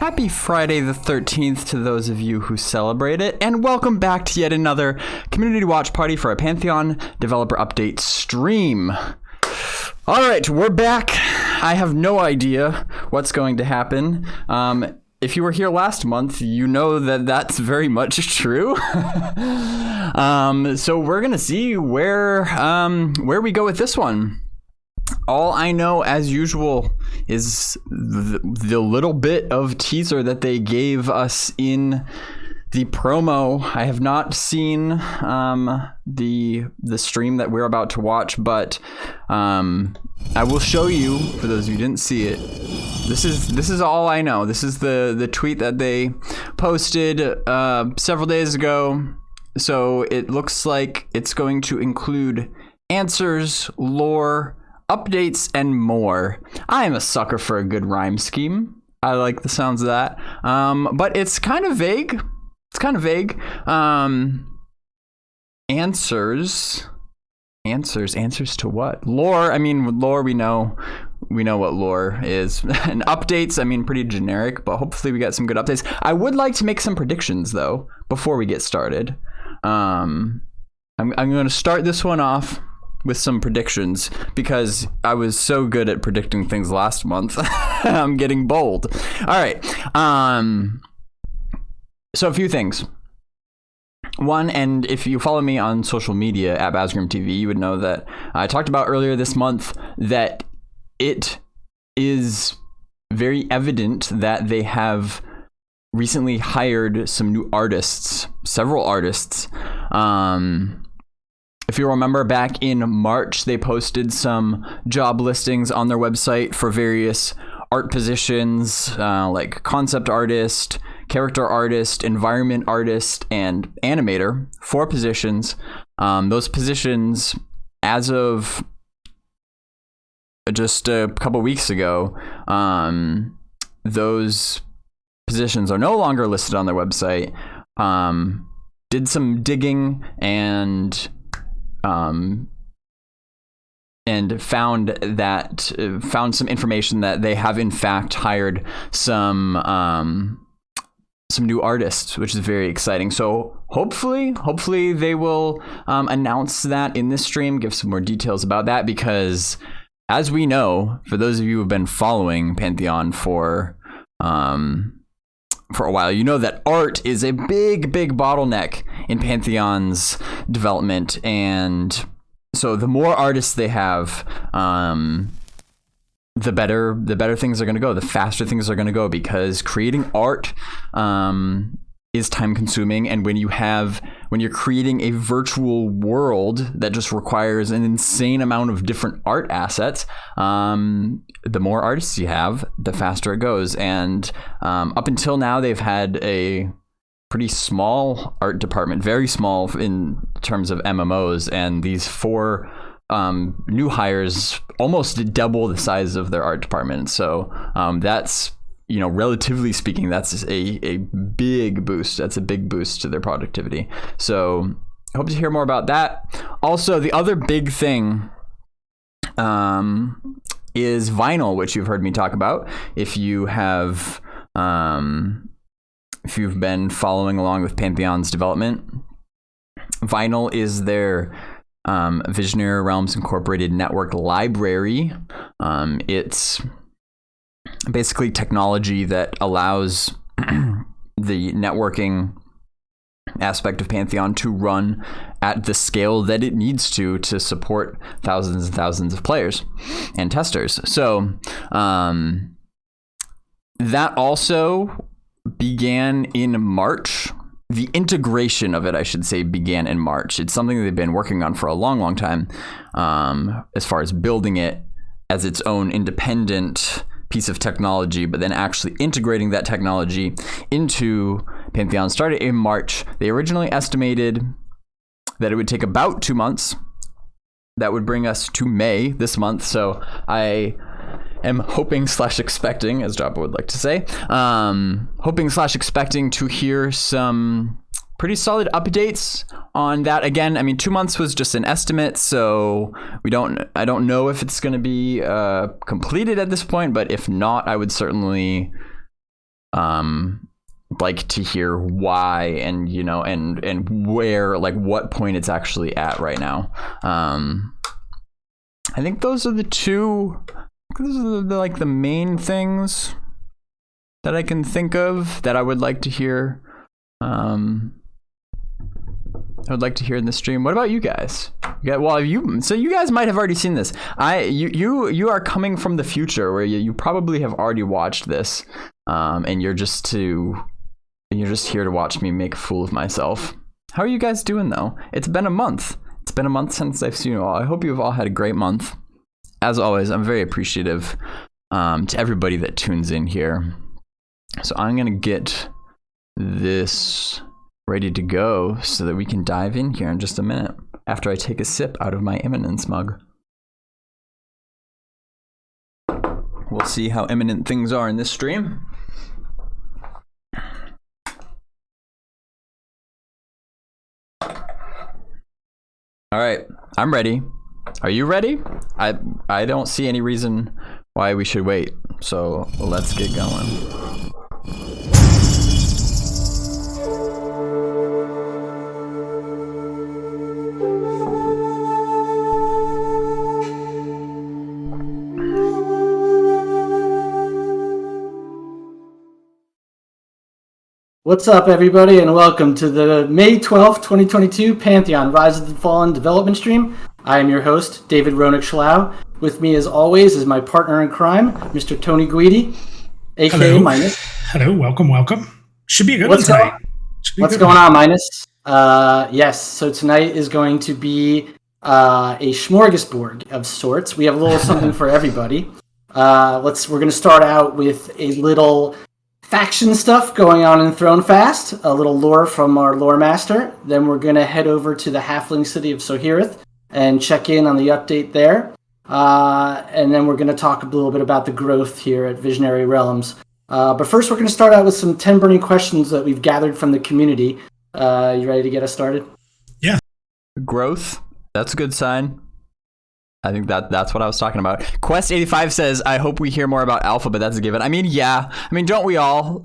Happy Friday the 13th to those of you who celebrate it, and welcome back to yet another community watch party for a Pantheon developer update stream. Alright, we're back. I have no idea what's going to happen. If you were here last month, you know that that's very much true. So we're gonna see where we go with this one. All I know, as usual, is the little bit of teaser that they gave us in the promo. I have not seen the stream that we're about to watch, but I will show you, for those of you who didn't see it. This is all I know. This is the tweet that they posted several days ago. So it looks like it's going to include answers, lore, updates, and more. I am a sucker for a good rhyme scheme. I like the sounds of that. But it's kind of vague. Answers to what? Lore. I mean, lore, we know what lore is. And updates, I mean, pretty generic, but hopefully we got some good updates. I would like to make some predictions though before we get started. I'm going to start this one off with some predictions because I was so good at predicting things last month. I'm getting bold. All right. So a few things. One, and if you follow me on social media at BazGrimTV, you would know that I talked about earlier this month that it is very evident that they have recently hired some new artists, several artists. If you remember, back in March, they posted some job listings on their website for various art positions, like concept artist, character artist, environment artist, and animator. 4 positions. Those positions, as of just a couple weeks ago, those positions are no longer listed on their website. Did some digging and found some information that they have in fact hired some new artists, which is very exciting. So hopefully they will announce that in this stream, give some more details about that, because as we know, for those of you who have been following Pantheon for a while, you know that art is a big bottleneck in Pantheon's development, and so the more artists they have, the better things are going to go, the faster things are going to go, because creating art is time consuming, and when you're creating a virtual world that just requires an insane amount of different art assets, the more artists you have, the faster it goes. And up until now, they've had a pretty small art department, very small in terms of MMOs, and these 4 new hires almost double the size of their art department. So that's, relatively speaking, that's a big boost. That's a big boost to their productivity. So I hope to hear more about that. Also, the other big thing is vinyl, which you've heard me talk about. If you've been following along with Pantheon's development, vinyl is their Visionary Realms Incorporated network library. It's basically technology that allows the networking aspect of Pantheon to run at the scale that it needs to support thousands and thousands of players and testers. So that also began in March. The integration of it, I should say, began in March. It's something they've been working on for a long time, as far as building it as its own independent piece of technology, but then actually integrating that technology into Pantheon started in March. They originally estimated that it would take about 2 months. That would bring us to May this month. So I am hoping/expecting, as Jabba would like to say, hoping/expecting to hear some pretty solid updates on that. Again, I mean, 2 months was just an estimate, so I don't know if it's going to be completed at this point, but if not, I would certainly like to hear why and and where, like what point it's actually at right now. I think those are the like the main things that I can think of that I would like to hear. I would like to hear in the stream. What about you guys? So you guys might have already seen this. You are coming from the future where you probably have already watched this, and you're just here to watch me make a fool of myself. How are you guys doing though? It's been a month. It's been a month since I've seen you all. I hope you've all had a great month. As always, I'm very appreciative to everybody that tunes in here. So I'm gonna get this ready to go so that we can dive in here in just a minute after I take a sip out of my Eminence mug. We'll see how eminent things are in this stream. All right, I'm ready. Are you ready? I don't see any reason why we should wait. So let's get going. What's up, everybody, and welcome to the May 12th, 2022 Pantheon Rise of the Fallen development stream. I am your host, David Roenick-Schlau. With me, as always, is my partner in crime, Mr. Tony Guidi, a.k.a. Minus. Hello, welcome. Should be a good one tonight. What's going on, Minus? Yes, so tonight is going to be a smorgasbord of sorts. We have a little something for everybody. We're going to start out with a little faction stuff going on in Thronefast, a little lore from our lore master. Then we're going to head over to the halfling city of Sorhiryth and check in on the update there. And then we're going to talk a little bit about the growth here at Visionary Realms. But first, we're going to start out with some 10 burning questions that we've gathered from the community. You ready to get us started? Yeah. Growth. That's a good sign. I think that's what I was talking about. Quest85 says, I hope we hear more about Alpha, but that's a given. I mean, yeah. I mean, don't we all?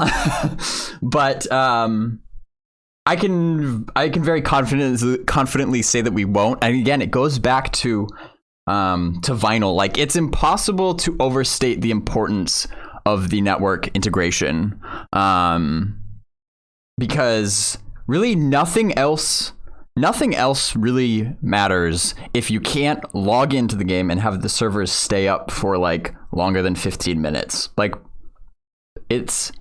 But I can very confidently say that we won't. And again, it goes back to Vinyl. Like, it's impossible to overstate the importance of the network integration, because really nothing else really matters if you can't log into the game and have the servers stay up for like longer than 15 minutes. Like, it's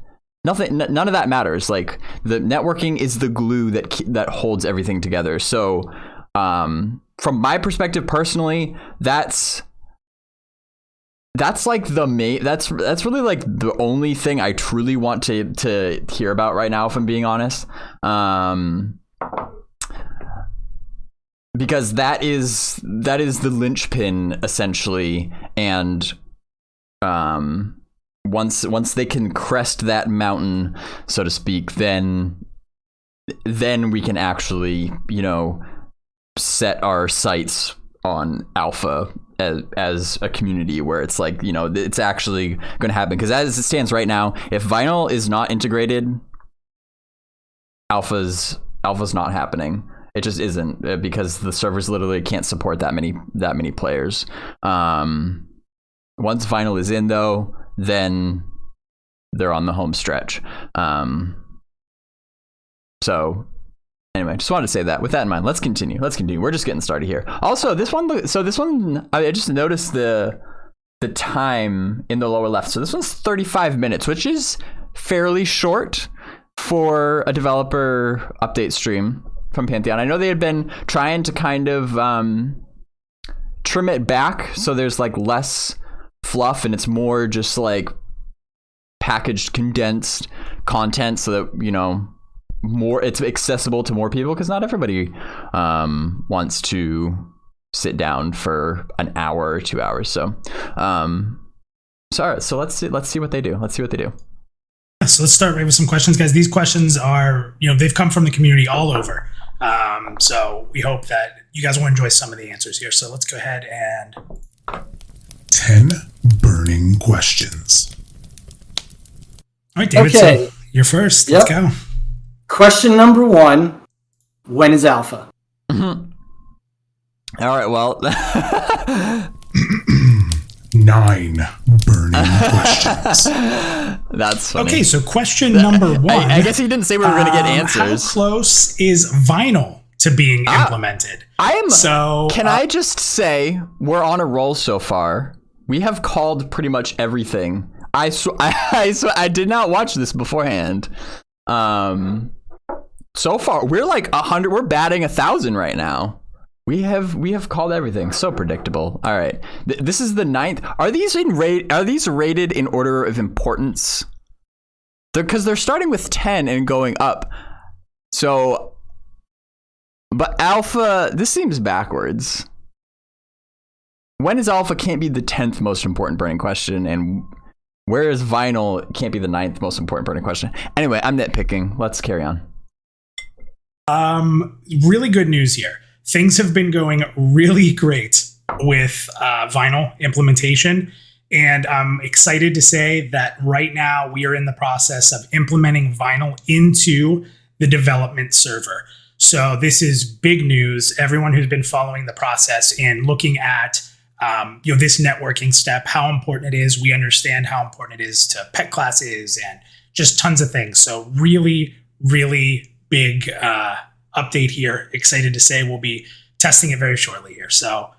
nothing. None of that matters. Like, the networking is the glue that holds everything together. So from my perspective personally, that's like the main, that's really like the only thing I truly want to hear about right now, if I'm being honest. Because that is the linchpin essentially, and once they can crest that mountain, so to speak, then we can actually, set our sights on Alpha as a community where it's like, it's actually going to happen. Because as it stands right now, if Vinyl is not integrated, Alpha's not happening. It just isn't, because the servers literally can't support that many players. Once Vinyl is in, though, then they're on the home stretch. So anyway, just wanted to say that. With that in mind, let's continue. We're just getting started here. Also, this one, I just noticed the time in the lower left. So this one's 35 minutes, which is fairly short for a developer update stream from Pantheon. I know they had been trying to kind of trim it back so there's like less fluff and it's more just like packaged, condensed content, so that more, it's accessible to more people, because not everybody wants to sit down for an hour or 2 hours. So so let's see what they do. So let's start with some questions, guys. These questions are, they've come from the community all over. So we hope that you guys will enjoy some of the answers here. So let's go ahead and 10 burning questions. All right, David. Okay. So you're first. Yep. Let's go. Question number 1: when is alpha? All right. Well, 9 burning questions. that's funny. Okay, so question number 1. I guess he didn't say we were going to get answers. How close is vinyl to being implemented? Can I just say we're on a roll so far? We have called pretty much everything. I did not watch this beforehand. So far we're like 100. We're batting 1,000 right now. We have called everything. So predictable. All right, this is the 9th. Are these rated in order of importance? Because they're starting with 10 and going up. So, but alpha. This seems backwards. When is alpha can't be the 10th most important burning question, and where is vinyl can't be the 9th most important burning question. Anyway, I'm nitpicking. Let's carry on. Really good news here. Things have been going really great with vinyl implementation, and I'm excited to say that right now we are in the process of implementing vinyl into the development server. So this is big news. Everyone who's been following the process and looking at this networking step, how important it is. We understand how important it is to pet classes and just tons of things. So really, really big update here. Excited to say we'll be testing it very shortly here. So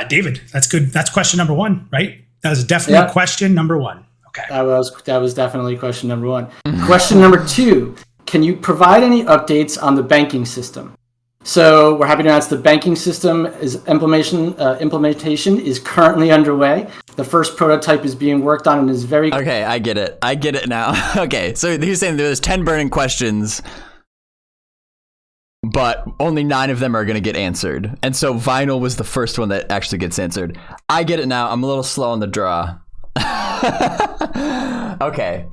David, that's good. That's question number 1, right? That was definitely question number 1. Okay. That was definitely question number 1. Question number 2: can you provide any updates on the banking system? So we're happy to announce the banking system implementation is currently underway. The first prototype is being worked on and is very... Okay, I get it now. Okay, so he's saying there's 10 burning questions, but only 9 of them are going to get answered. And so vinyl was the first one that actually gets answered. I get it now. I'm a little slow on the draw. Okay.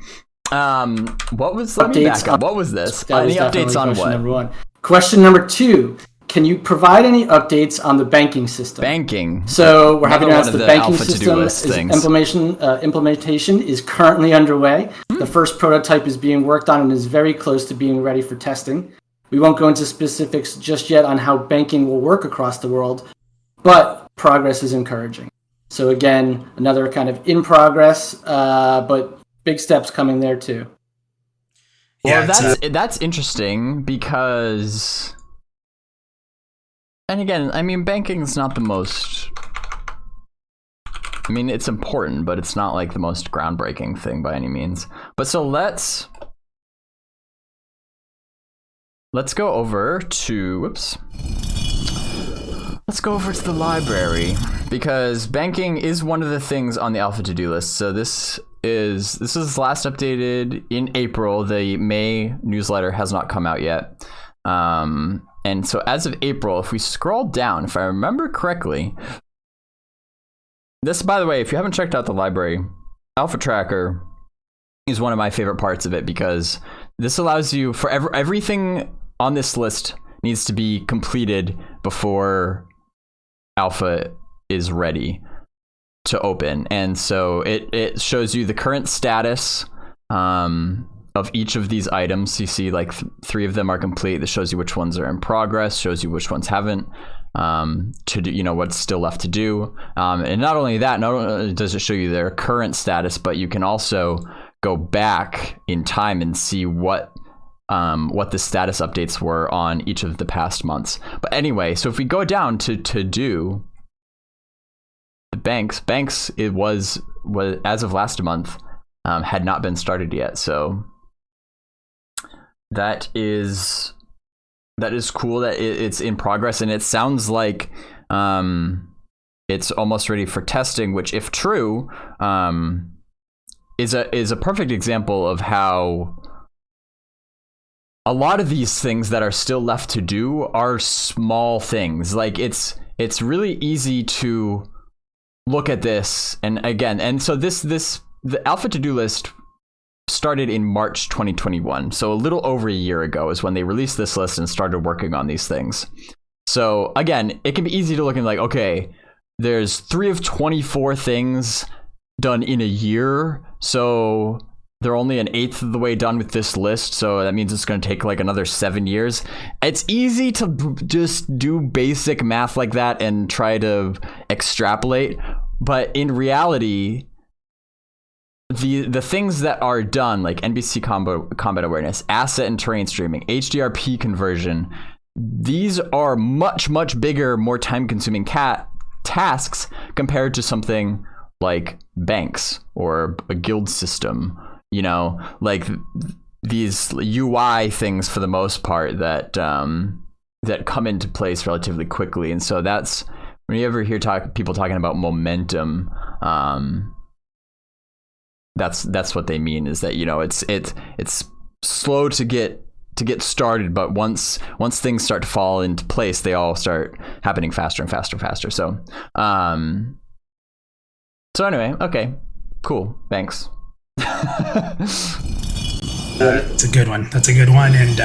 Let me back up. What was this? Any updates on what? Number 1. Question number 2: can you provide any updates on the banking system? Banking. So we're happy to announce the banking system implementation is currently underway. The first prototype is being worked on and is very close to being ready for testing. We won't go into specifics just yet on how banking will work across the world, but progress is encouraging. So again, another kind of in progress, but big steps coming there too. Well, that's interesting because, and again, I mean, banking is not the most. I mean, it's important, but it's not like the most groundbreaking thing by any means. But so let's go over to Let's go over to the library, because banking is one of the things on the alpha to-do list. So this was last updated in April. The May newsletter has not come out yet. And so as of April, if we scroll down, if I remember correctly, this, by the way, if you haven't checked out the library, Alpha Tracker is one of my favorite parts of it, because this allows you for everything on this list needs to be completed before alpha is ready to open. And so it shows you the current status of each of these items. You see like 3 of them are complete. That shows you which ones are in progress, shows you which ones haven't, to do, what's still left to do. And not only that, not only does it show you their current status, but you can also go back in time and see what the status updates were on each of the past months. But anyway, so if we go down to do the banks, it was as of last month, had not been started yet. So that is cool that it's in progress, and it sounds like it's almost ready for testing, which, if true, is a perfect example of how a lot of these things that are still left to do are small things. Like it's really easy to look at this, and so the alpha to-do list started in March 2021. So a little over a year ago is when they released this list and started working on these things. So again, it can be easy to look and like, okay, there's 3 of 24 things done in a year. So they're only an eighth of the way done with this list, so that means it's going to take like another 7 years. It's easy to just do basic math like that and try to extrapolate, but in reality, the things that are done, like NPC combat awareness, asset and terrain streaming, HDRP conversion, these are much, much bigger, more time-consuming tasks compared to something like banks or a guild system. You know, like these UI things for the most part that that come into place relatively quickly. And so that's when you ever hear people talking about momentum. That's what they mean, is that, you know, it's slow to get started, but once things start to fall into place, they all start happening faster and faster and faster. So anyway, okay, cool, thanks. That's a good one. And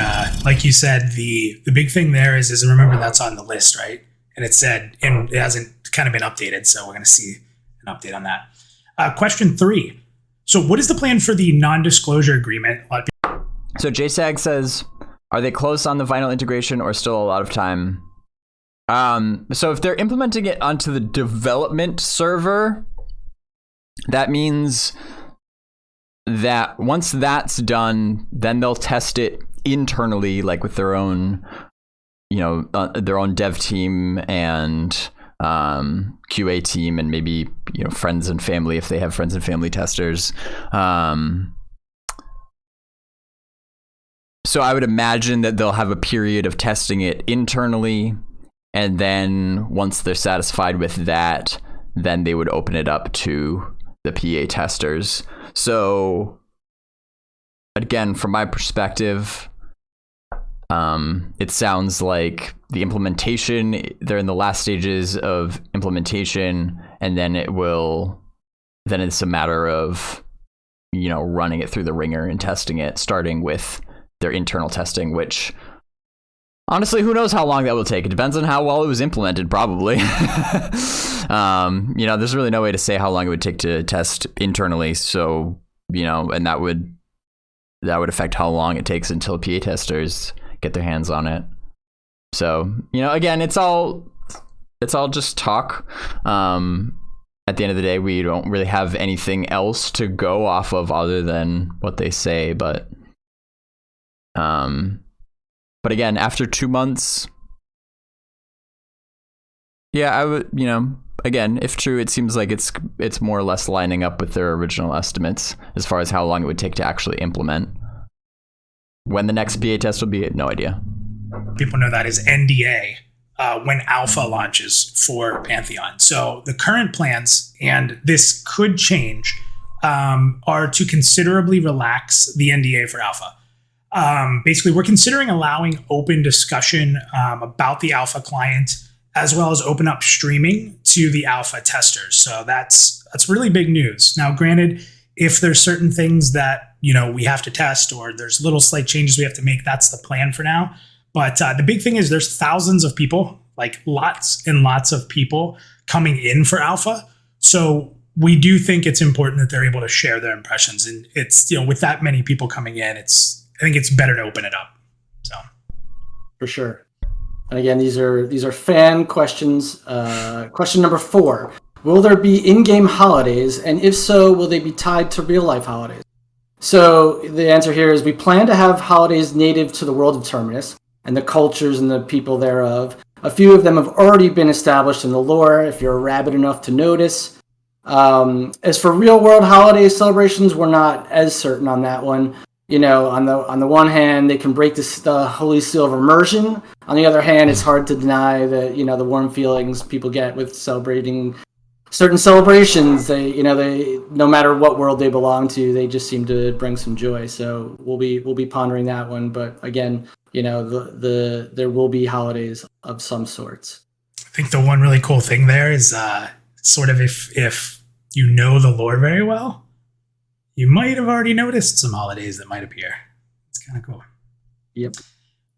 like you said, the big thing there is remember that's on the list, right? And it said, and it hasn't kind of been updated, so we're going to see an update on that. Question 3. So what is the plan for the non-disclosure agreement? So JSAG says, are they close on the vinyl integration or still a lot of time? So if they're implementing it onto the development server, that means that once that's done, then they'll test it internally, like with their own, you know, their own dev team and QA team, and maybe, you know, friends and family if they have friends and family testers. So I would imagine that they'll have a period of testing it internally, and then once they're satisfied with that, then they would open it up to the PA testers. So again, from my perspective, it sounds like the implementation, they're in the last stages of implementation, and then it's a matter of, you know, running it through the ringer and testing it, starting with their internal testing, which honestly, who knows how long that will take. It depends on how well it was implemented, probably. You know, there's really no way to say how long it would take to test internally. So, you know, and that would affect how long it takes until PA testers get their hands on it. So, you know, again, it's all just talk. At the end of the day, we don't really have anything else to go off of other than what they say. But again, after 2 months, yeah, I would, you know, again, if true, it seems like it's more or less lining up with their original estimates as far as how long it would take to actually implement. When the next PA test will be, no idea. People know that is NDA when alpha launches for Pantheon. So the current plans, and this could change, are to considerably relax the NDA for alpha. Basically, we're considering allowing open discussion about the alpha client, as well as open up streaming to the alpha testers. So that's really big news. Now, granted, if there's certain things that, you know, we have to test, or there's little slight changes we have to make, that's the plan for now. But the big thing is there's thousands of people, like lots and lots of people coming in for alpha. So we do think it's important that they're able to share their impressions. And it's, you know, with that many people coming in, I think it's better to open it up. So, for sure. And again, these are fan questions. Question number 4: will there be in-game holidays, and if so, will they be tied to real-life holidays? So the answer here is we plan to have holidays native to the world of Terminus and the cultures and the people thereof. A few of them have already been established in the lore, if you're rabid enough to notice. As for real-world holiday celebrations, we're not as certain on that one. You know, on the one hand, they can break the holy seal of immersion. On the other hand, it's hard to deny that, you know, the warm feelings people get with celebrating certain celebrations. They no matter what world they belong to, they just seem to bring some joy. So we'll be pondering that one. But again, you know, there will be holidays of some sorts. I think the one really cool thing there is sort of if you know the lore very well, you might have already noticed some holidays that might appear. It's kind of cool. Yep.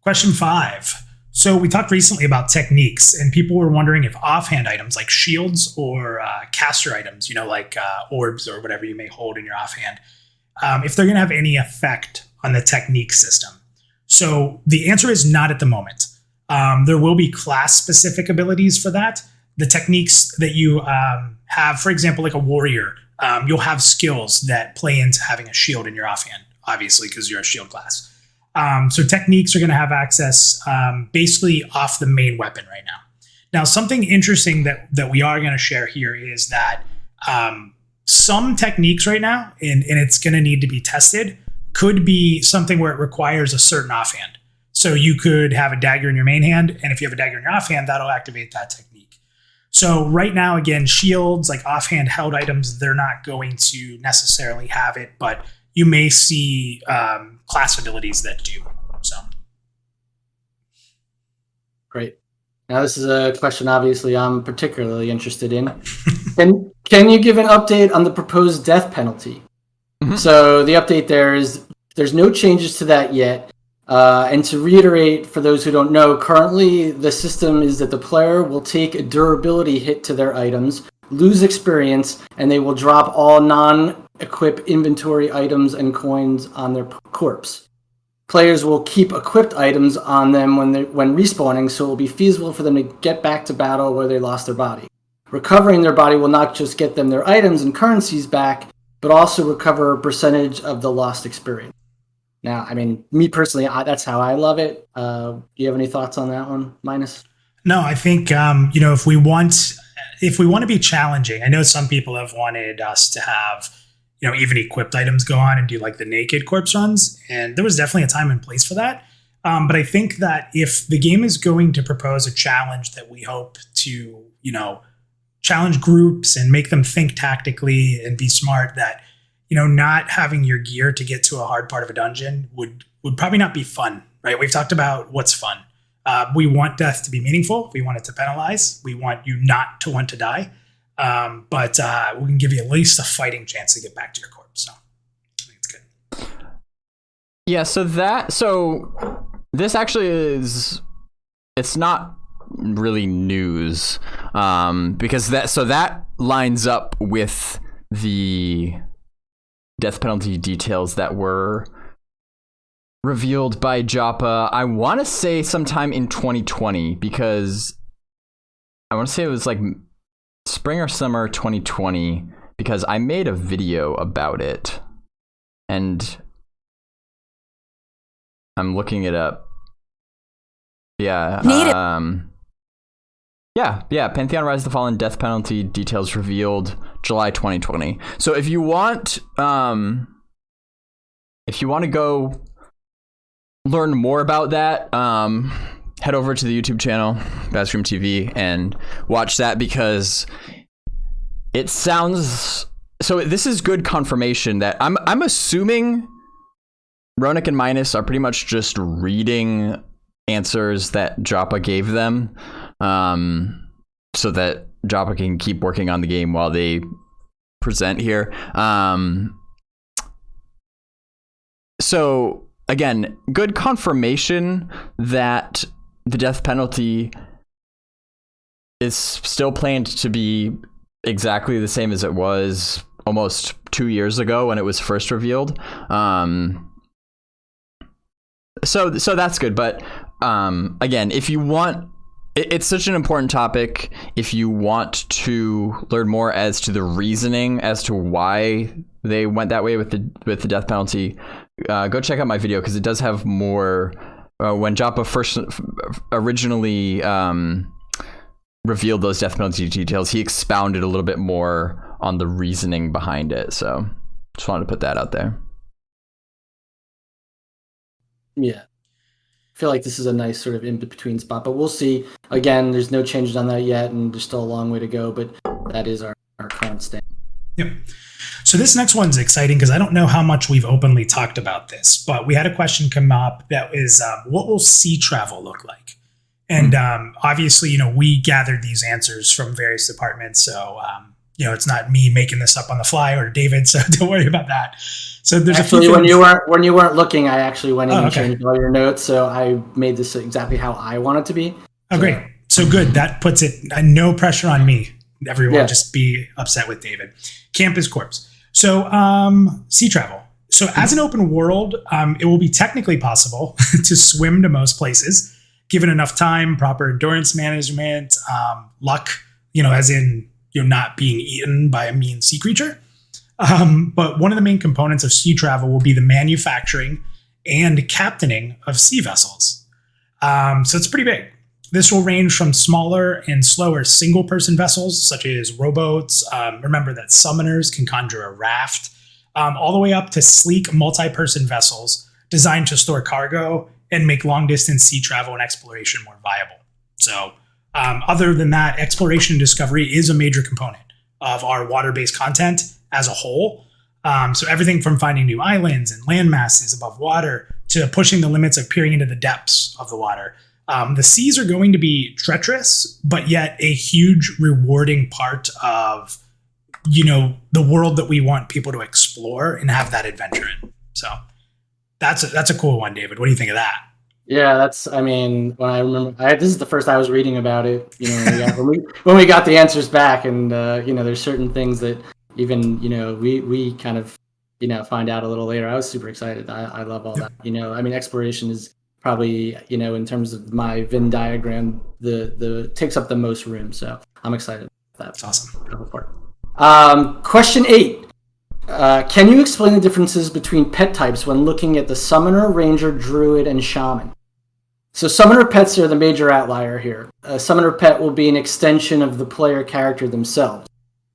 Question 5. So we talked recently about techniques, and people were wondering if offhand items like shields or caster items, you know, like orbs or whatever you may hold in your offhand, if they're going to have any effect on the technique system. So the answer is not at the moment. There will be class-specific abilities for that. The techniques that you have, for example, like a warrior, you'll have skills that play into having a shield in your offhand, obviously, because you're a shield class. So techniques are going to have access basically off the main weapon right now. Now, something interesting that we are going to share here is that some techniques right now, and it's going to need to be tested, could be something where it requires a certain offhand. So you could have a dagger in your main hand, and if you have a dagger in your offhand, that'll activate that technique. So right now, again, shields, like offhand held items, they're not going to necessarily have it, but you may see class abilities that do. So, great. Now, this is a question, obviously, I'm particularly interested in. Can you give an update on the proposed death penalty? Mm-hmm. So the update there is there's no changes to that yet. And to reiterate, for those who don't know, currently the system is that the player will take a durability hit to their items, lose experience, and they will drop all non-equip inventory items and coins on their corpse. Players will keep equipped items on them when respawning, so it will be feasible for them to get back to battle where they lost their body. Recovering their body will not just get them their items and currencies back, but also recover a percentage of the lost experience. Now, I mean, me personally, that's how I love it. Do you have any thoughts on that one, Minus? No, I think if we want to be challenging, I know some people have wanted us to have even equipped items go on and do like the naked corpse runs, and there was definitely a time and place for that. But I think that if the game is going to propose a challenge that we hope to challenge groups and make them think tactically and be smart, that not having your gear to get to a hard part of a dungeon would probably not be fun, right? We've talked about what's fun. We want death to be meaningful. We want it to penalize. We want you not to want to die. But we can give you at least a fighting chance to get back to your corpse. So I think it's good. Yeah, so this actually it's not really news, because that lines up with the death penalty details that were revealed by Joppa. I want to say sometime in 2020, because I want to say it was like spring or summer 2020, because I made a video about it and I'm looking it up. Yeah. Yeah. Pantheon Rise of the Fallen death penalty details revealed July 2020. So if you want to go learn more about that, head over to the YouTube channel, Bassroom TV, and watch that, because it sounds so. This is good confirmation that I'm assuming Ronick and Minus are pretty much just reading answers that Joppa gave them, so that Joppa can keep working on the game while they present here. So again, good confirmation that the death penalty is still planned to be exactly the same as it was almost 2 years ago when it was first revealed. So that's good. But again, if you want, it's such an important topic. If you want to learn more as to the reasoning as to why they went that way with the death penalty, go check out my video, because it does have more. When Joppa first originally revealed those death penalty details, he expounded a little bit more on the reasoning behind it. So just wanted to put that out there. Yeah. I feel like this is a nice sort of in-between spot, but we'll see. Again, there's no changes on that yet, and there's still a long way to go, but that is our current stand. Yep. So this next one's exciting, because I don't know how much we've openly talked about this, but we had a question come up that is, what will sea travel look like? And obviously, we gathered these answers from various departments, so it's not me making this up on the fly, or David, so don't worry about that. So there's actually, when you weren't looking, I actually went in and changed all your notes, so I made this exactly how I want it to be. Oh, great. So good. That puts it, no pressure on me. Everyone just be upset with David. Camp is corpse. So sea travel. So as an open world, it will be technically possible to swim to most places, given enough time, proper endurance management, luck, as in you're not being eaten by a mean sea creature. But one of the main components of sea travel will be the manufacturing and captaining of sea vessels. So it's pretty big. This will range from smaller and slower single-person vessels, such as rowboats. Remember that summoners can conjure a raft, all the way up to sleek multi-person vessels designed to store cargo and make long-distance sea travel and exploration more viable. So other than that, exploration and discovery is a major component of our water-based content as a whole. So everything from finding new islands and land masses above water to pushing the limits of peering into the depths of the water. The seas are going to be treacherous, but yet a huge rewarding part of, the world that we want people to explore and have that adventure in. So that's a cool one, David. What do you think of that? Yeah, when I remember, this is the first I was reading about it. When we got the answers back, and there's certain things that even we kind of find out a little later. I was super excited. I love all that. Exploration is probably in terms of my Venn diagram the takes up the most room. So I'm excited about that. That's awesome. Question 8. Can you explain the differences between pet types when looking at the Summoner, Ranger, Druid, and Shaman? So Summoner pets are the major outlier here. A Summoner pet will be an extension of the player character themselves.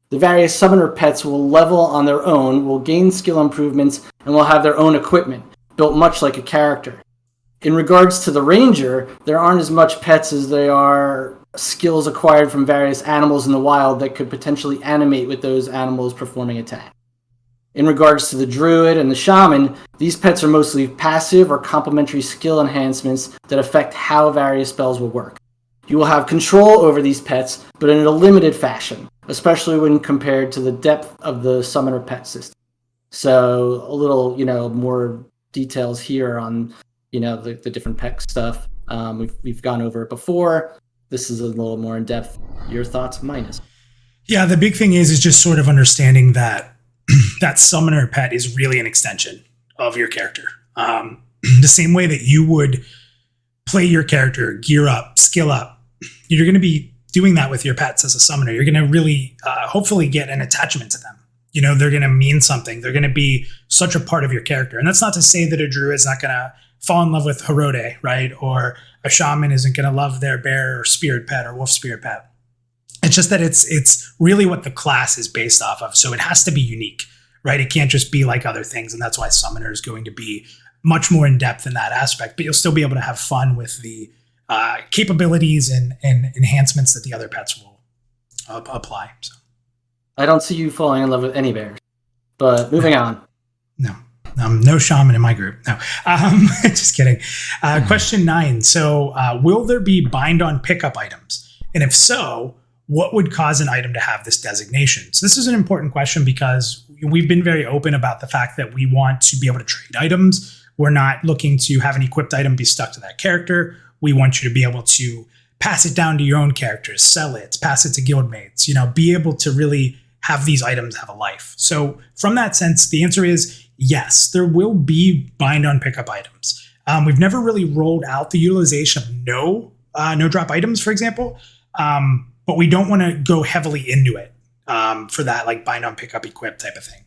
The various Summoner pets will level on their own, will gain skill improvements, and will have their own equipment, built much like a character. In regards to the Ranger, there aren't as much pets as there are skills acquired from various animals in the wild that could potentially animate with those animals performing attack. In regards to the Druid and the Shaman, these pets are mostly passive or complementary skill enhancements that affect how various spells will work. You will have control over these pets, but in a limited fashion, especially when compared to the depth of the Summoner pet system. So a little, more details here on, the different pet stuff. We've gone over it before. This is a little more in depth. Your thoughts, Minus? Yeah, the big thing is just sort of understanding that that Summoner pet is really an extension of your character. The same way that you would play your character, gear up, skill up, you're going to be doing that with your pets as a Summoner. You're going to really, hopefully, get an attachment to them. They're going to mean something. They're going to be such a part of your character. And that's not to say that a Druid is not going to fall in love with Rohret, right? Or a Shaman isn't going to love their bear or spirit pet or wolf spirit pet. It's just that it's really what the class is based off of. So it has to be unique, right? It can't just be like other things. And that's why Summoner is going to be much more in depth in that aspect. But you'll still be able to have fun with the capabilities and enhancements that the other pets will apply. So. I don't see you falling in love with any bears. But moving on. No Shaman in my group. No, just kidding. Question 9. So will there be bind on pickup items? And if so, what would cause an item to have this designation? So this is an important question because we've been very open about the fact that we want to be able to trade items. We're not looking to have an equipped item be stuck to that character. We want you to be able to pass it down to your own characters, sell it, pass it to guildmates, be able to really have these items have a life. So from that sense, the answer is yes, there will be bind on pickup items. We've never really rolled out the utilization of no drop items, for example, but we don't want to go heavily into it for that, like bind on pickup equip type of thing.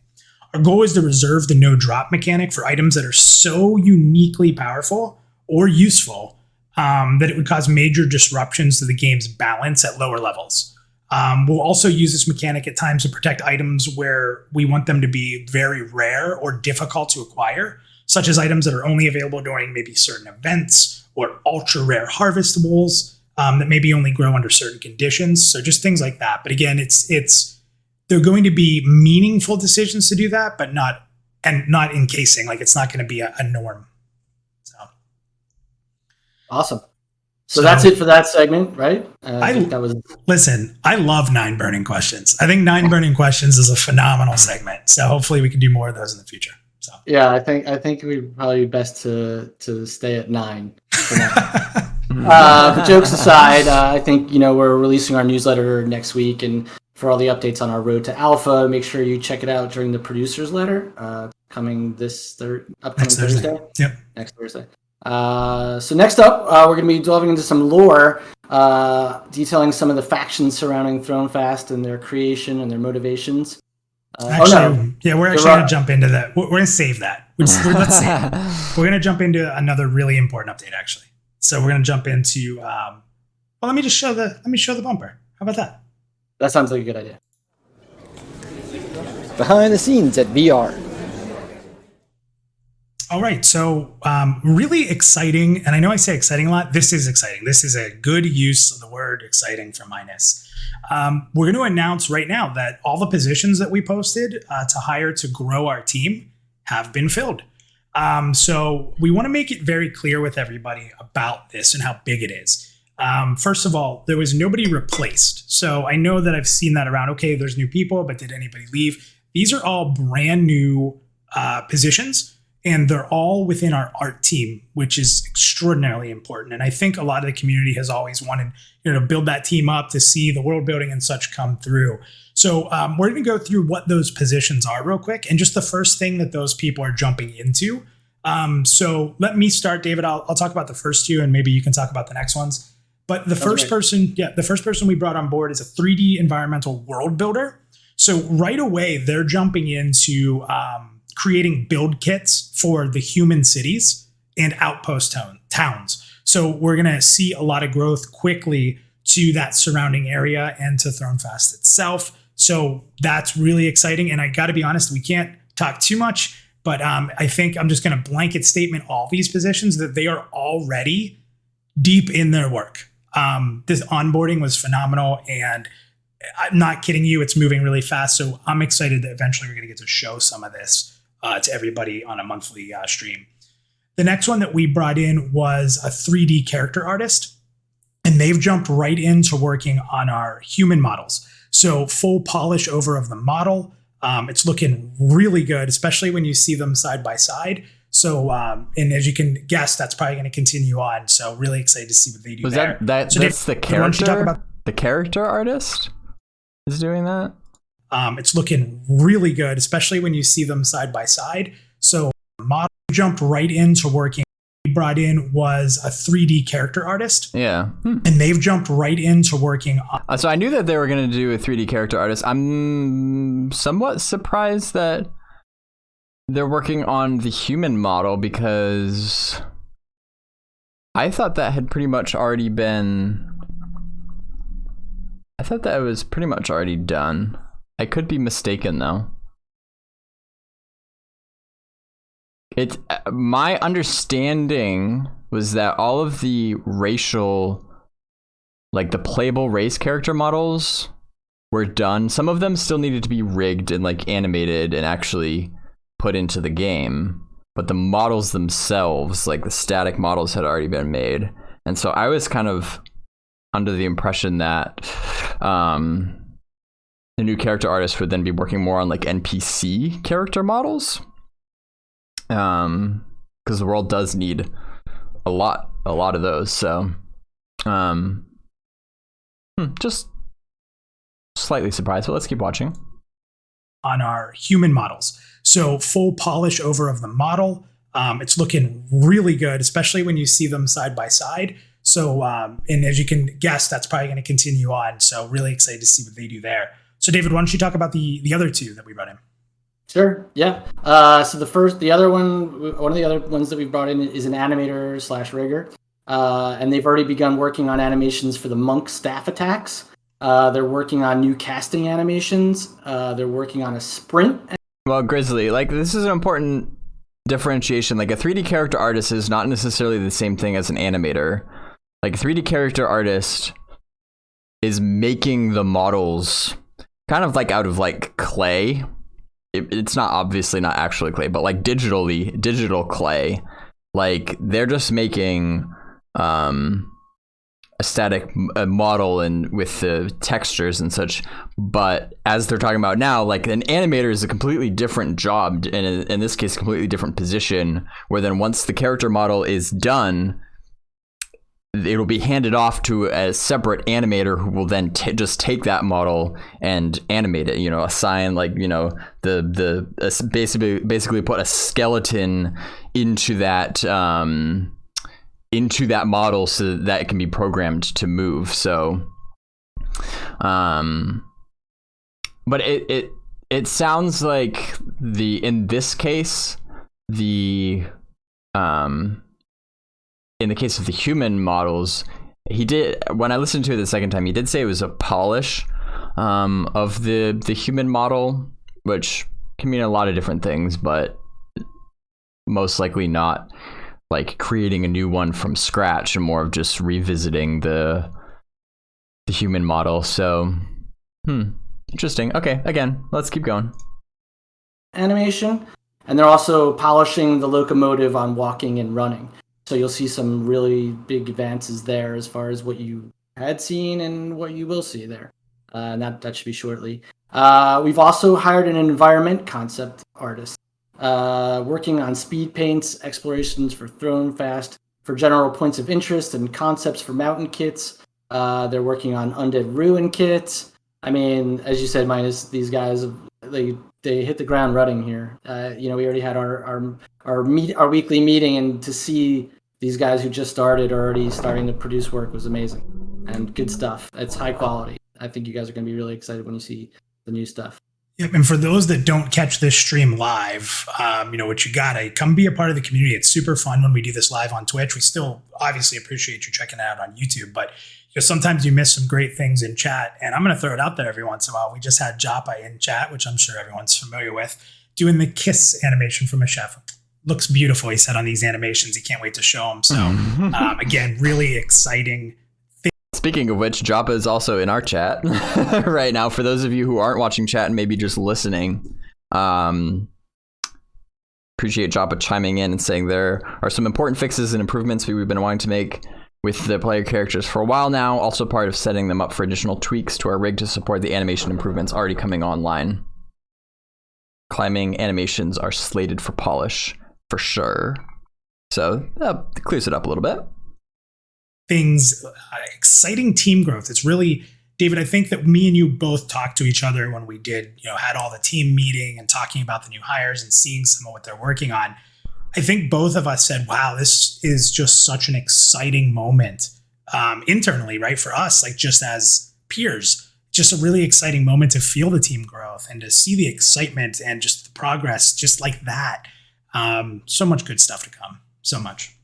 Our goal is to reserve the no drop mechanic for items that are so uniquely powerful or useful that it would cause major disruptions to the game's balance at lower levels. We'll also use this mechanic at times to protect items where we want them to be very rare or difficult to acquire, such as items that are only available during maybe certain events or ultra rare harvestables that maybe only grow under certain conditions. So just things like that. But again, they're going to be meaningful decisions to do that, but not encasing. Like it's not going to be a norm. So awesome. So that's it for that segment, right? Listen, I love 9 burning questions. I think 9 burning questions is a phenomenal segment. So hopefully we can do more of those in the future. So yeah, I think we'd probably be best to stay at 9 for now. But jokes aside, I think we're releasing our newsletter next week, and for all the updates on our road to alpha. Make sure you check it out during the producer's letter coming this upcoming Thursday. Yep. Next Thursday. So next up, we're going to be delving into some lore, detailing some of the factions surrounding Thronefast and their creation and their motivations. We're actually going to jump into that. We're going to save that. Let's save it. We're going to jump into another really important update, actually. So we're going to jump into. Let me show the bumper. How about that? That sounds like a good idea. Behind the scenes at VR. All right, so really exciting, and I know I say exciting a lot. This is exciting. This is a good use of the word exciting for Minus. We're going to announce right now that all the positions that we posted to hire to grow our team have been filled. So we want to make it very clear with everybody about this and how big it is. First of all, there was nobody replaced. So I know that I've seen that around. Okay, there's new people, but did anybody leave? These are all brand new positions. And they're all within our art team, which is extraordinarily important. And I think a lot of the community has always wanted, to build that team up to see the world building and such come through. So we're going to go through what those positions are real quick, and just the first thing that those people are jumping into. So let me start, David. I'll talk about the first two, and maybe you can talk about the next ones. But the first person we brought on board is a 3D environmental world builder. So right away, they're jumping into creating build kits for the human cities and outpost towns. So we're going to see a lot of growth quickly to that surrounding area and to Thronefast itself. So that's really exciting. And I got to be honest, we can't talk too much, but I think I'm just going to blanket statement all these positions that they are already deep in their work. This onboarding was phenomenal, and I'm not kidding you, it's moving really fast. So I'm excited that eventually we're going to get to show some of this to everybody on a monthly stream. The next one that we brought in was a 3D character artist, and they've jumped right into working on our human models. So full polish over of the model. It's looking really good, especially when you see them side by side. So, and as you can guess, that's probably going to continue on. So really excited to see what they do there. That's the character? The character artist is doing that? It's looking really good, especially when you see them side by side. So model jumped right into working. We brought in was a 3D character artist. Yeah. And they've jumped right into working on. So I knew that they were going to do a 3D character artist. I'm somewhat surprised that they're working on the human model, because I thought that had pretty much already been. I thought that was pretty much already done. I could be mistaken though. My understanding was that all of the racial, like the playable race character models, were done. Some of them still needed to be rigged and like animated and actually put into the game, but the models themselves, like the static models, had already been made. And so I was kind of under the impression that the new character artist would then be working more on like NPC character models, because the world does need a lot of those. So just slightly surprised, but let's keep watching. On our human models. So full polish over of the model. It's looking really good, especially when you see them side by side. So, and as you can guess, that's probably going to continue on. So really excited to see what they do there. So David, why don't you talk about the other two that we brought in? Sure. Yeah. So the other one of the other ones that we've brought in is an animator / rigger. And they've already begun working on animations for the monk staff attacks. They're working on new casting animations. They're working on a sprint. Well, Grizzly, like this is an important differentiation. Like a 3D character artist is not necessarily the same thing as an animator. Like a 3D character artist is making the models kind of like out of like clay. It's not obviously not actually clay, but like digital clay. Like they're just making a static model and with the textures and such. But as they're talking about now, like an animator is a completely different job, and in this case, completely different position, where then once the character model is done, it'll be handed off to a separate animator who will then just take that model and animate it. Assign basically put a skeleton into that model so that it can be programmed to move. So, but it sounds like in this case in the case of the human models, when I listened to it the second time, he did say it was a polish of the human model, which can mean a lot of different things, but most likely not like creating a new one from scratch, and more of just revisiting the human model. So, interesting. Okay, again, let's keep going. Animation, and they're also polishing the locomotive on walking and running. So you'll see some really big advances there as far as what you had seen and what you will see there. And that should be shortly. We've also hired an environment concept artist working on speed paints, explorations for Thronefast, for general points of interest and concepts for mountain kits. They're working on undead ruin kits. I mean, as you said, Minus, these guys, they hit the ground running here. We already had our weekly meeting, and to see these guys who just started already starting to produce work was amazing, and good stuff. It's high quality. I think you guys are going to be really excited when you see the new stuff. Yep, and for those that don't catch this stream live, what you gotta come be a part of the community. It's super fun when we do this live on Twitch. We still obviously appreciate you checking it out on YouTube, but sometimes you miss some great things in chat, and I'm going to throw it out there every once in a while. We just had Joppa in chat, which I'm sure everyone's familiar with, doing the kiss animation from a chef. Looks beautiful, he said, on these animations. He can't wait to show them. So, again, really exciting. Speaking of which, Joppa is also in our chat right now. For those of you who aren't watching chat and maybe just listening, appreciate Joppa chiming in and saying there are some important fixes and improvements we've been wanting to make with the player characters for a while now. Also part of setting them up for additional tweaks to our rig to support the animation improvements already coming online. Climbing animations are slated for polish, for sure. So that clears it up a little bit. Exciting team growth. It's really, David, I think that me and you both talked to each other when we did, had all the team meeting and talking about the new hires and seeing some of what they're working on. I think both of us said, wow, this is just such an exciting moment internally, right? For us, like just as peers, just a really exciting moment to feel the team growth and to see the excitement and just the progress just like that. So much good stuff to come. So much.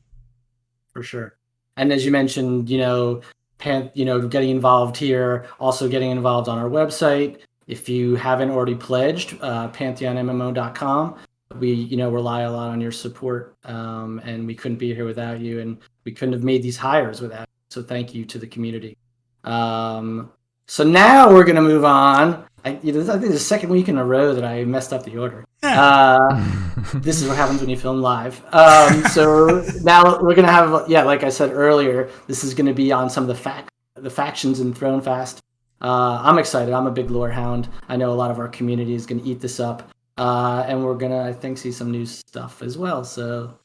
For sure. And as you mentioned, getting involved here, also getting involved on our website. If you haven't already pledged, PantheonMMO.com. We, rely a lot on your support, and we couldn't be here without you, and we couldn't have made these hires without you. So thank you to the community. So now we're going to move on. I think the second week in a row that I messed up the order. This is what happens when you film live. So now we're going to have, like I said earlier, this is going to be on some of the factions in Thronefast. I'm excited. I'm a big lore hound. I know a lot of our community is going to eat this up. And we're going to, I think, see some new stuff as well. So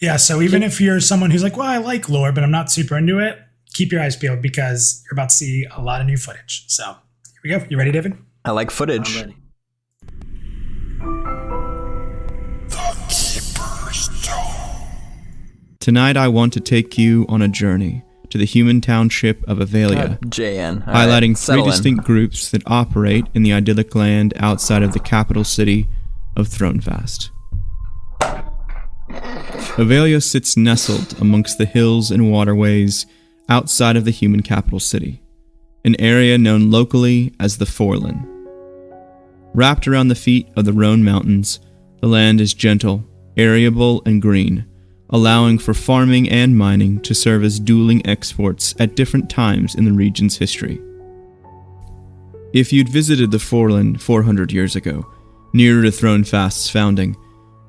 even if you're someone who's like, well, I like lore, but I'm not super into it, keep your eyes peeled because you're about to see a lot of new footage. So here we go. You ready, David? I like footage. I'm ready. Tonight I want to take you on a journey to the human township of Avelia, JN. highlighting three distinct groups that operate in the idyllic land outside of the capital city of Thronefast. Avelia sits nestled amongst the hills and waterways outside of the human capital city, an area known locally as the Foreland. Wrapped around the feet of the Rhone Mountains, the land is gentle, arable, and green, allowing for farming and mining to serve as dueling exports at different times in the region's history. If you'd visited the Foreland 400 years ago, nearer to Thronefast's founding,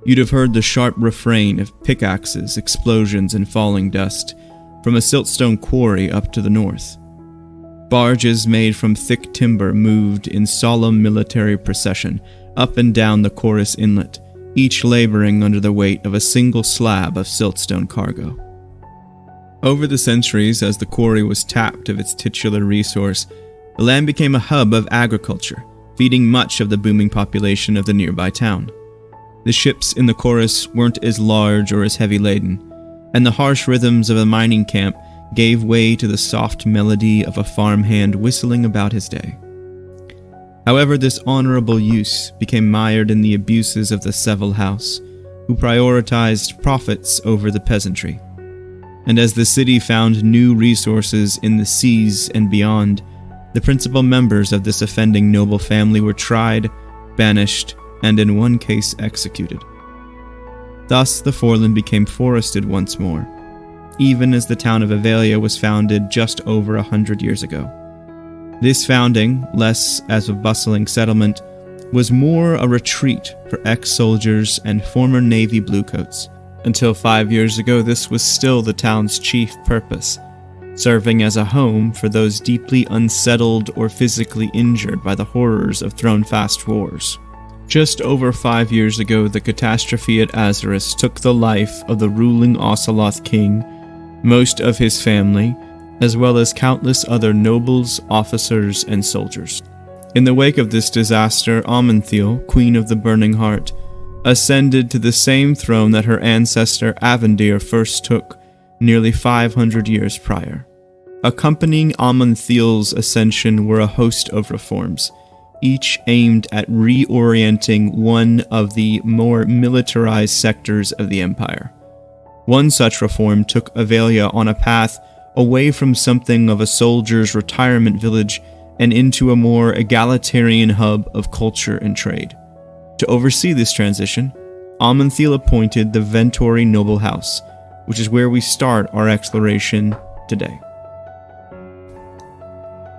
you'd have heard the sharp refrain of pickaxes, explosions, and falling dust from a siltstone quarry up to the north. Barges made from thick timber moved in solemn military procession up and down the Chorus Inlet, each laboring under the weight of a single slab of siltstone cargo. Over the centuries, as the quarry was tapped of its titular resource, the land became a hub of agriculture, feeding much of the booming population of the nearby town. The ships in the chorus weren't as large or as heavy laden, and the harsh rhythms of a mining camp gave way to the soft melody of a farmhand whistling about his day. However, this honorable use became mired in the abuses of the Seville house, who prioritized profits over the peasantry. And as the city found new resources in the seas and beyond, the principal members of this offending noble family were tried, banished, and in one case executed. Thus, the Forland became forested once more, even as the town of Avelia was founded just over 100 years ago. This founding, less as a bustling settlement, was more a retreat for ex-soldiers and former Navy bluecoats. Until 5 years ago, this was still the town's chief purpose, serving as a home for those deeply unsettled or physically injured by the horrors of Thronefast wars. Just over 5 years ago, the catastrophe at Azarus took the life of the ruling Oceloth king, most of his family, as well as countless other nobles, officers, and soldiers. In the wake of this disaster, Amantheon, Queen of the Burning Heart, ascended to the same throne that her ancestor Avendir first took nearly 500 years prior. Accompanying Amantheon's ascension were a host of reforms, each aimed at reorienting one of the more militarized sectors of the empire. One such reform took Avelia on a path away from something of a soldier's retirement village and into a more egalitarian hub of culture and trade. To oversee this transition, Amantheon appointed the Ventori Noble House, which is where we start our exploration today.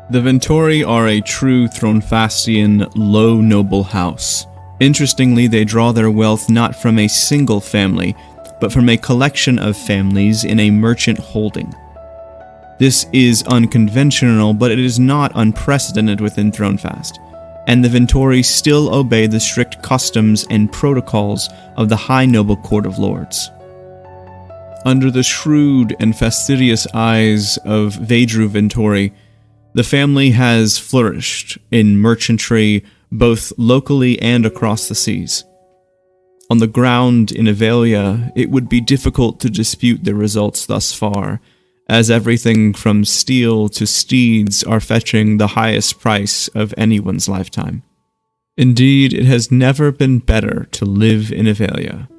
The Ventori are a true Thronefastian low noble house. Interestingly, they draw their wealth not from a single family, but from a collection of families in a merchant holding. This is unconventional, but it is not unprecedented within Thronefast, and the Ventori still obey the strict customs and protocols of the High Noble Court of Lords. Under the shrewd and fastidious eyes of Vedru Ventori, the family has flourished in merchantry both locally and across the seas. On the ground in Avelia, it would be difficult to dispute their results thus far, as everything from steel to steeds are fetching the highest price of anyone's lifetime. Indeed, it has never been better to live in Avelia,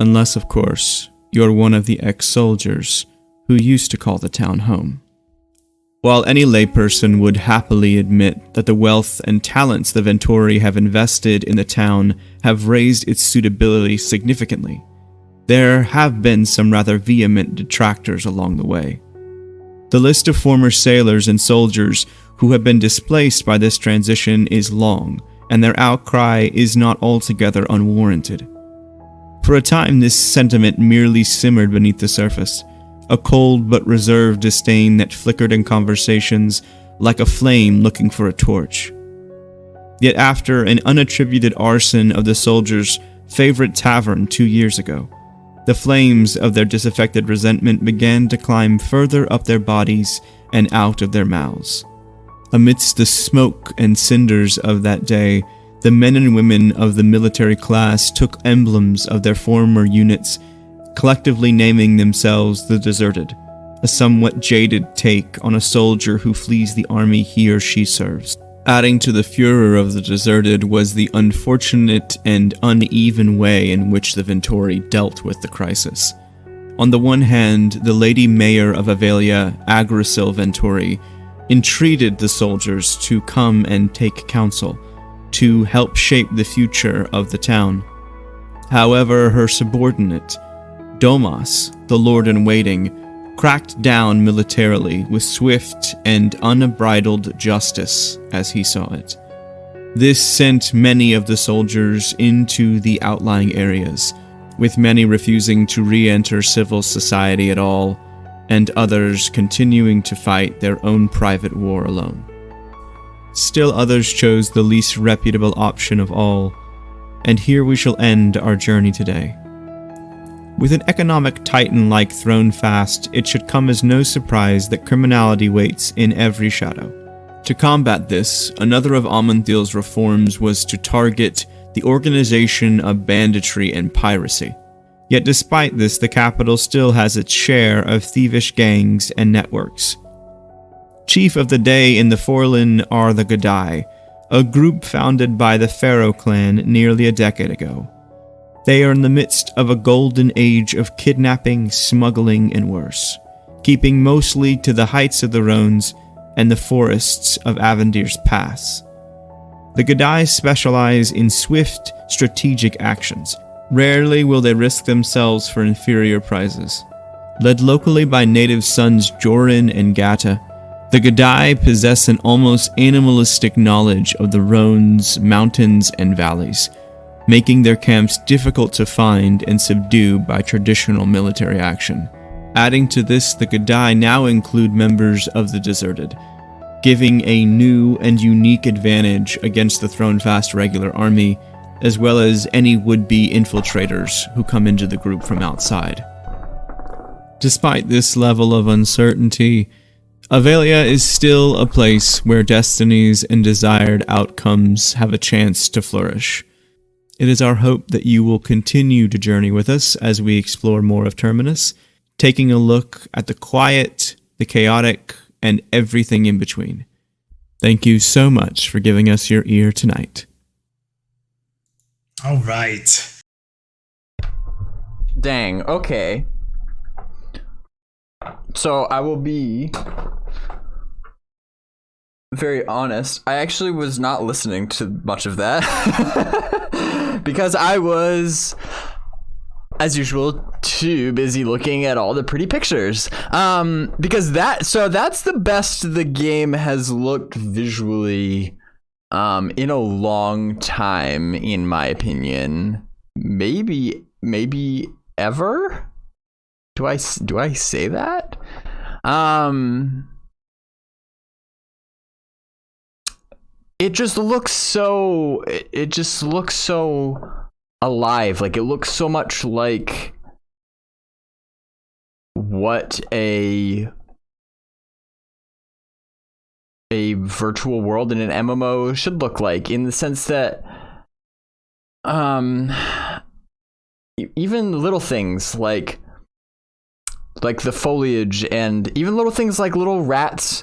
unless, of course, you're one of the ex-soldiers who used to call the town home. While any layperson would happily admit that the wealth and talents the Ventori have invested in the town have raised its suitability significantly, there have been some rather vehement detractors along the way. The list of former sailors and soldiers who have been displaced by this transition is long, and their outcry is not altogether unwarranted. For a time, this sentiment merely simmered beneath the surface, a cold but reserved disdain that flickered in conversations like a flame looking for a torch. Yet after an unattributed arson of the soldiers' favorite tavern 2 years ago, the flames of their disaffected resentment began to climb further up their bodies and out of their mouths. Amidst the smoke and cinders of that day, the men and women of the military class took emblems of their former units, collectively naming themselves the Deserted, a somewhat jaded take on a soldier who flees the army he or she serves. Adding to the furor of the Deserted was the unfortunate and uneven way in which the Ventori dealt with the crisis. On the one hand, the Lady Mayor of Avelia, Agrisil Ventori, entreated the soldiers to come and take counsel, to help shape the future of the town. However, her subordinate, Domas, the Lord-in-Waiting, cracked down militarily with swift and unbridled justice as he saw it. This sent many of the soldiers into the outlying areas, with many refusing to re-enter civil society at all, and others continuing to fight their own private war alone. Still others chose the least reputable option of all, and here we shall end our journey today. With an economic titan like Thronefast, it should come as no surprise that criminality waits in every shadow. To combat this, another of Amontheel's reforms was to target the organization of banditry and piracy. Yet despite this, the capital still has its share of thievish gangs and networks. Chief of the day in the Forlin are the Gadai, a group founded by the Pharaoh clan nearly a decade ago. They are in the midst of a golden age of kidnapping, smuggling, and worse, keeping mostly to the heights of the Rones and the forests of Avendir's Pass. The Gadai specialize in swift, strategic actions. Rarely will they risk themselves for inferior prizes. Led locally by native sons Jorin and Gata, the Gadai possess an almost animalistic knowledge of the Rones, mountains, and valleys, making their camps difficult to find and subdue by traditional military action. Adding to this, the Gadai now include members of the Deserted, giving a new and unique advantage against the Thronefast regular army, as well as any would-be infiltrators who come into the group from outside. Despite this level of uncertainty, Avelia is still a place where destinies and desired outcomes have a chance to flourish. It is our hope that you will continue to journey with us as we explore more of Terminus, taking a look at the quiet, the chaotic, and everything in between. Thank you so much for giving us your ear tonight. All right. Dang, okay. So I will be very honest. I actually was not listening to much of that because I was, as usual, too busy looking at all the pretty pictures. Because that's the best the game has looked visually in a long time, in my opinion. Maybe ever? Do I say that? It just looks so alive. Like, it looks so much like what a virtual world in an MMO should look like, in the sense that even little things like the foliage, and even little things like little rats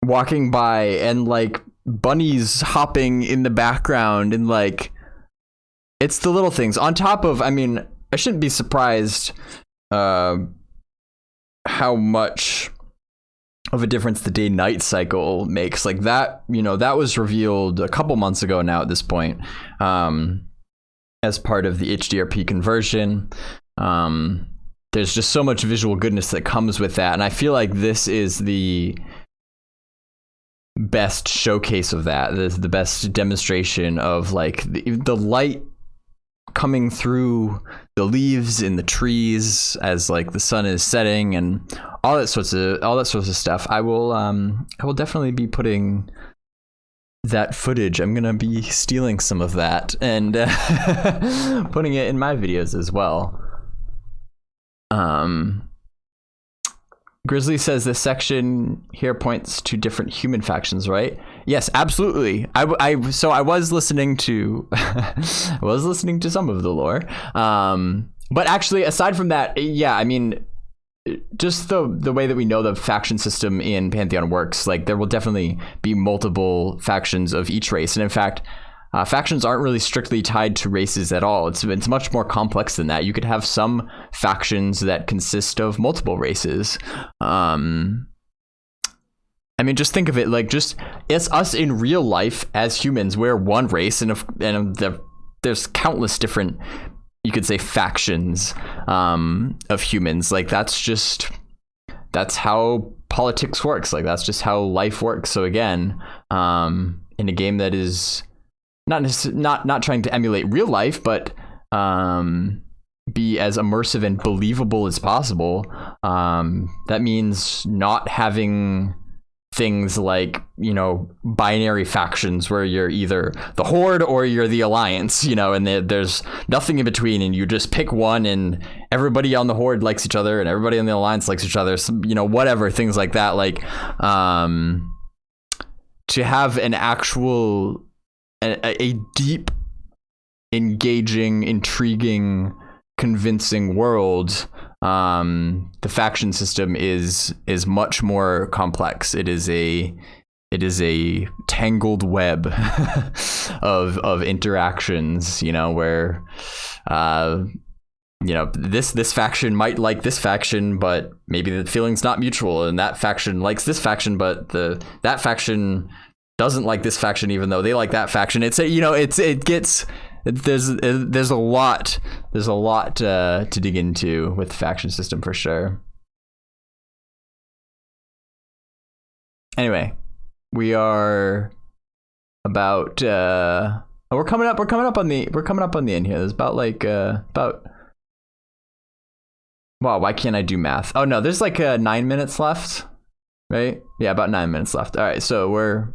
walking by, and like bunnies hopping in the background, and like, it's the little things on top of, I mean, I shouldn't be surprised how much of a difference the day-night cycle makes. Like that, you know, that was revealed a couple months ago now at this point, as part of the HDRP conversion. There's just so much visual goodness that comes with that, and I feel like this is the best showcase of that. This is the best demonstration of like the light coming through the leaves in the trees as like the sun is setting, and all that sorts of stuff. I will definitely be putting that footage. I'm gonna be stealing some of that and putting it in my videos as well. Grizzly says this section here points to different human factions, right? Yes, absolutely. I was listening to some of the lore. But actually, aside from that, yeah, I mean, just the way that we know the faction system in Pantheon works, like there will definitely be multiple factions of each race, and in fact, factions aren't really strictly tied to races at all. It's much more complex than that. You could have some factions that consist of multiple races. I mean, just think of it like just it's us in real life as humans. We're one race, and there's countless different, you could say, factions of humans. Like that's how politics works. Like that's just how life works. So again, in a game that is not trying to emulate real life, but be as immersive and believable as possible. That means not having things like, you know, binary factions where you're either the Horde or you're the Alliance, you know, and there's nothing in between, and you just pick one, and everybody on the Horde likes each other and everybody on the Alliance likes each other, so, you know, whatever, things like that. Like to have an actual a deep, engaging, intriguing, convincing world, the faction system is much more complex. It is a tangled web of interactions, you know, where you know, this faction might like this faction, but maybe the feeling's not mutual, and that faction likes this faction, but that faction doesn't like this faction even though they like that faction. It's a, you know, there's a lot to dig into with the faction system for sure. Anyway, we are about we're coming up on the end here. There's about wow, why can't I do math? Oh no, there's like 9 minutes left, right? Yeah, about 9 minutes left. All right, so we're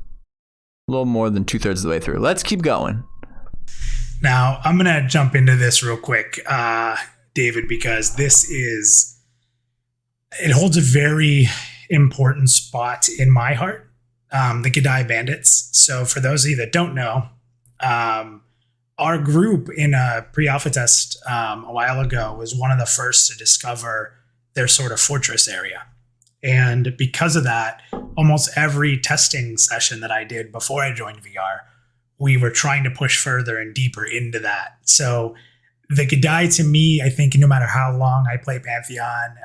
a little more than 2/3 of the way through. Let's keep going. Now, I'm going to jump into this real quick, David, because it holds a very important spot in my heart, the Gadai bandits. So for those of you that don't know, our group in a pre-alpha test a while ago was one of the first to discover their sort of fortress area. And because of that, almost every testing session that I did before I joined VR, we were trying to push further and deeper into that. So the Gadai, to me, I think no matter how long I play Pantheon,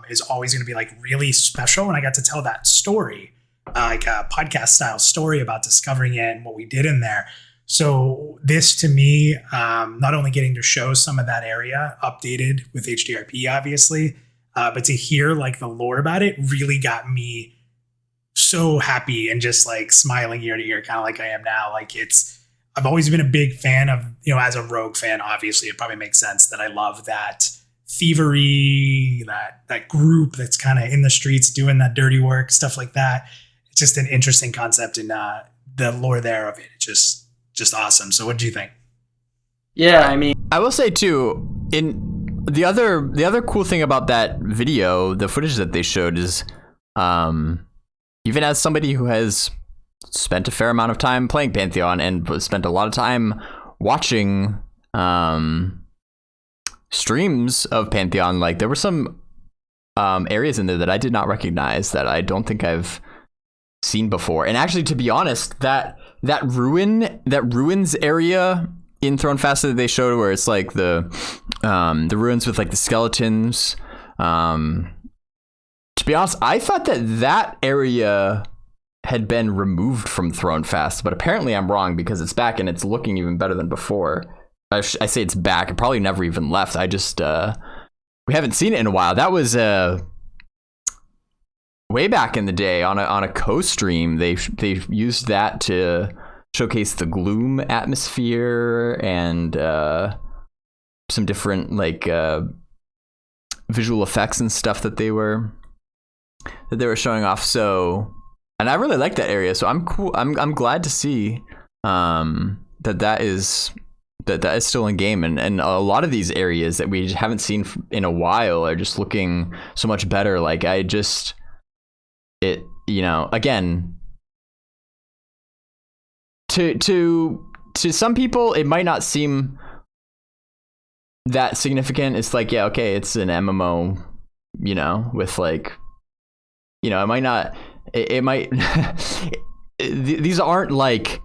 is always going to be like really special. And I got to tell that story, like a podcast style story about discovering it and what we did in there. So this, to me, not only getting to show some of that area updated with HDRP, obviously, but to hear like the lore about it really got me so happy and just like smiling ear to ear, kind of like I am now. Like I've always been a big fan of, you know, as a Rogue fan, obviously it probably makes sense that I love that thievery, that group that's kind of in the streets doing that dirty work, stuff like that. It's just an interesting concept, and the lore there of it, it's just awesome. So what do you think? Yeah, I mean, I will say too, in the other cool thing about that video, the footage that they showed is, even as somebody who has spent a fair amount of time playing Pantheon and spent a lot of time watching streams of Pantheon, like there were some areas in there that I did not recognize, that I don't think I've seen before. And actually, to be honest, that ruins area in Thronefast that they showed, where it's like the ruins with like the skeletons, to be honest, I thought that area had been removed from Thronefast, but apparently I'm wrong, because it's back and it's looking even better than before. I say it's back. It probably never even left. I just we haven't seen it in a while. That was way back in the day on a co-stream. They used that to showcase the gloom atmosphere and some different like visual effects and stuff that they were showing off. So, and I really like that area, so I'm cool. I'm glad to see that is still in game, and a lot of these areas that we haven't seen in a while are just looking so much better. Like you know, again, to some people it might not seem that significant. It's like, yeah, okay, it's an MMO, you know, with like, you know, it might these aren't like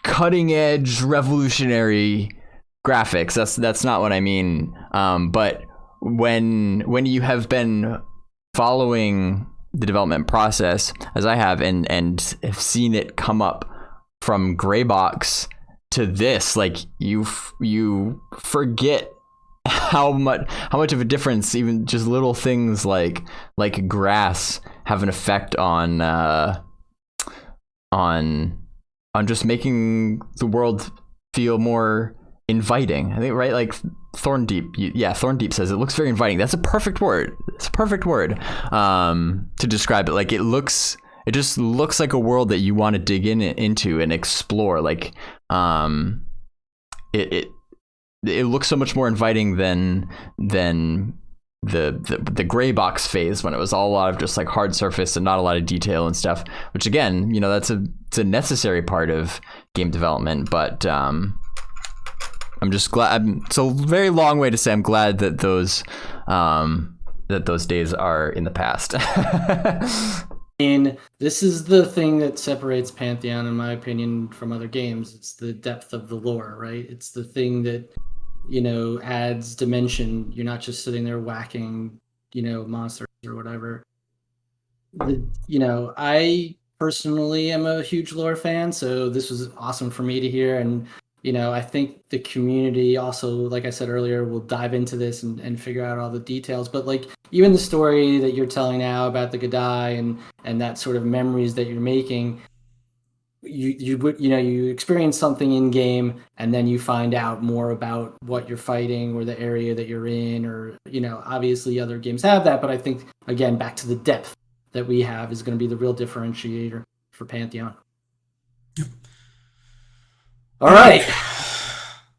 cutting edge revolutionary graphics. That's not what I mean. But when you have been following the development process, as I have, and have seen it come up from gray box to this, like you forget how much of a difference even just little things like grass have an effect on just making the world feel more inviting. I think, right? Like Thorndeep says it looks very inviting. That's a perfect word. It's a perfect word to describe it. Like it looks it just looks like a world that you want to dig into and explore. Like, it looks so much more inviting than the gray box phase, when it was all a lot of just like hard surface and not a lot of detail and stuff, which again, it's a necessary part of game development. But I'm just glad. It's a very long way to say I'm glad that those days are in the past. And this is the thing that separates Pantheon, in my opinion, from other games. It's the depth of the lore, right? It's the thing that adds dimension. You're not just sitting there whacking, monsters or whatever. I personally am a huge lore fan, so this was awesome for me to hear. And, I think the community also, like I said earlier, will dive into this and figure out all the details. But like even the story that you're telling now about the Gadai and that sort of memories that you're making, you experience something in game and then you find out more about what you're fighting or the area that you're in, or obviously other games have that, but I think again back to the depth that we have is going to be the real differentiator for Pantheon. Yep. All right,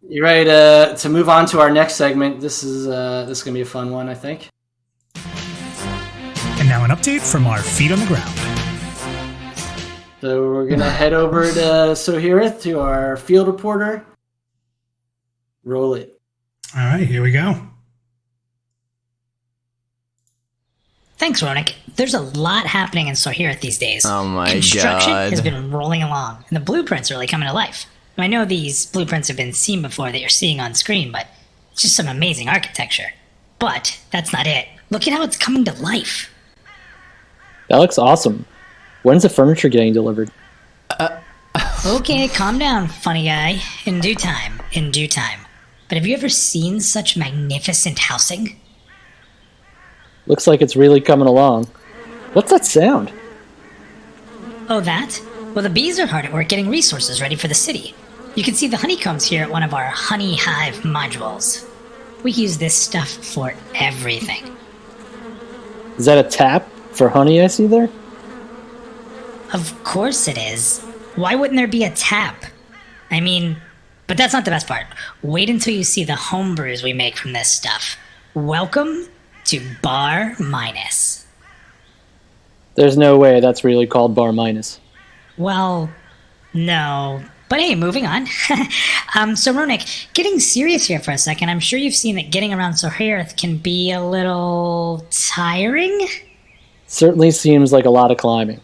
you ready to move on to our next segment? This is going to be a fun one, I think. And now an update from our feet on the ground. So we're going to head over to Sorhiryth, to our field reporter. Roll it. All right, here we go. Thanks, Ronik. There's a lot happening in Sorhiryth these days. Oh my Construction God. has been rolling along, and the blueprints are really coming to life. I know these blueprints have been seen before that you're seeing on screen, but it's just some amazing architecture. But that's not it. Look at how it's coming to life. That looks awesome. When's the furniture getting delivered? Okay, calm down, funny guy. In due time. But have you ever seen such magnificent housing? Looks like it's really coming along. What's that sound? Oh, that? Well, the bees are hard at work getting resources ready for the city. You can see the honeycombs here at one of our honey hive modules. We use this stuff for everything. Is that a tap for honey I see there? Of course it is. Why wouldn't there be a tap? But that's not the best part. Wait until you see the homebrews we make from this stuff. Welcome to Bar Minus. There's no way that's really called Bar Minus. Well, no. But hey, moving on. So Ronik, getting serious here for a second, I'm sure you've seen that getting around Sorhiryth can be a little tiring? Certainly seems like a lot of climbing.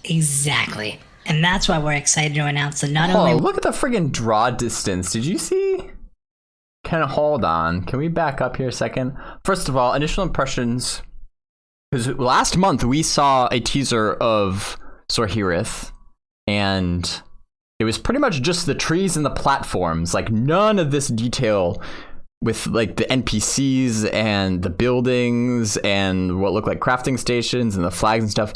Exactly. And that's why we're excited to announce that not Oh, only... look at the friggin' draw distance. Did you see? Hold on. Can we back up here a second? First of all, initial impressions. Because last month we saw a teaser of Sorhiryth, and it was pretty much just the trees and the platforms. Like none of this detail with like the NPCs and the buildings and what looked like crafting stations and the flags and stuff.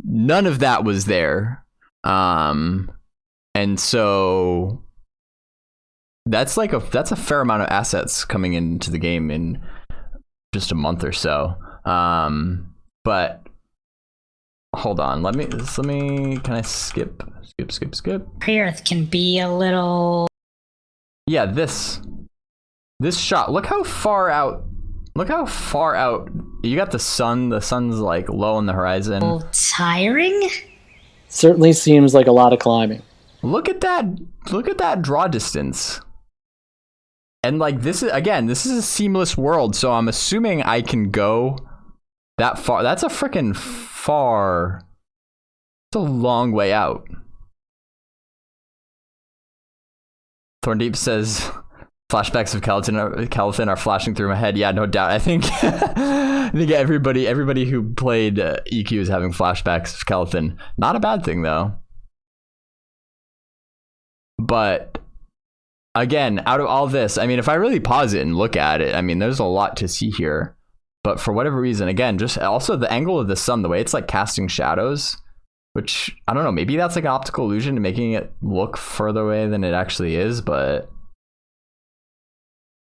None of that was there. And so that's a fair amount of assets coming into the game in just a month or so. But hold on, let me can I skip? Sorhiryth can be a little... Yeah, this shot, look how far out you got the sun's like low on the horizon. Tiring? Certainly seems like a lot of climbing. Look at that draw distance. And like this is a seamless world, so I'm assuming I can go that far. That's a freaking far. It's a long way out. Thorndeep says flashbacks of Kevlyn are flashing through my head. Yeah, no doubt. I think everybody who played EQ is having flashbacks of Kevlyn. Not a bad thing though. But again, out of all this, if I really pause it and look at it, there's a lot to see here. But for whatever reason, again, just also the angle of the sun, the way it's like casting shadows, which I don't know, maybe that's like an optical illusion to making it look further away than it actually is, but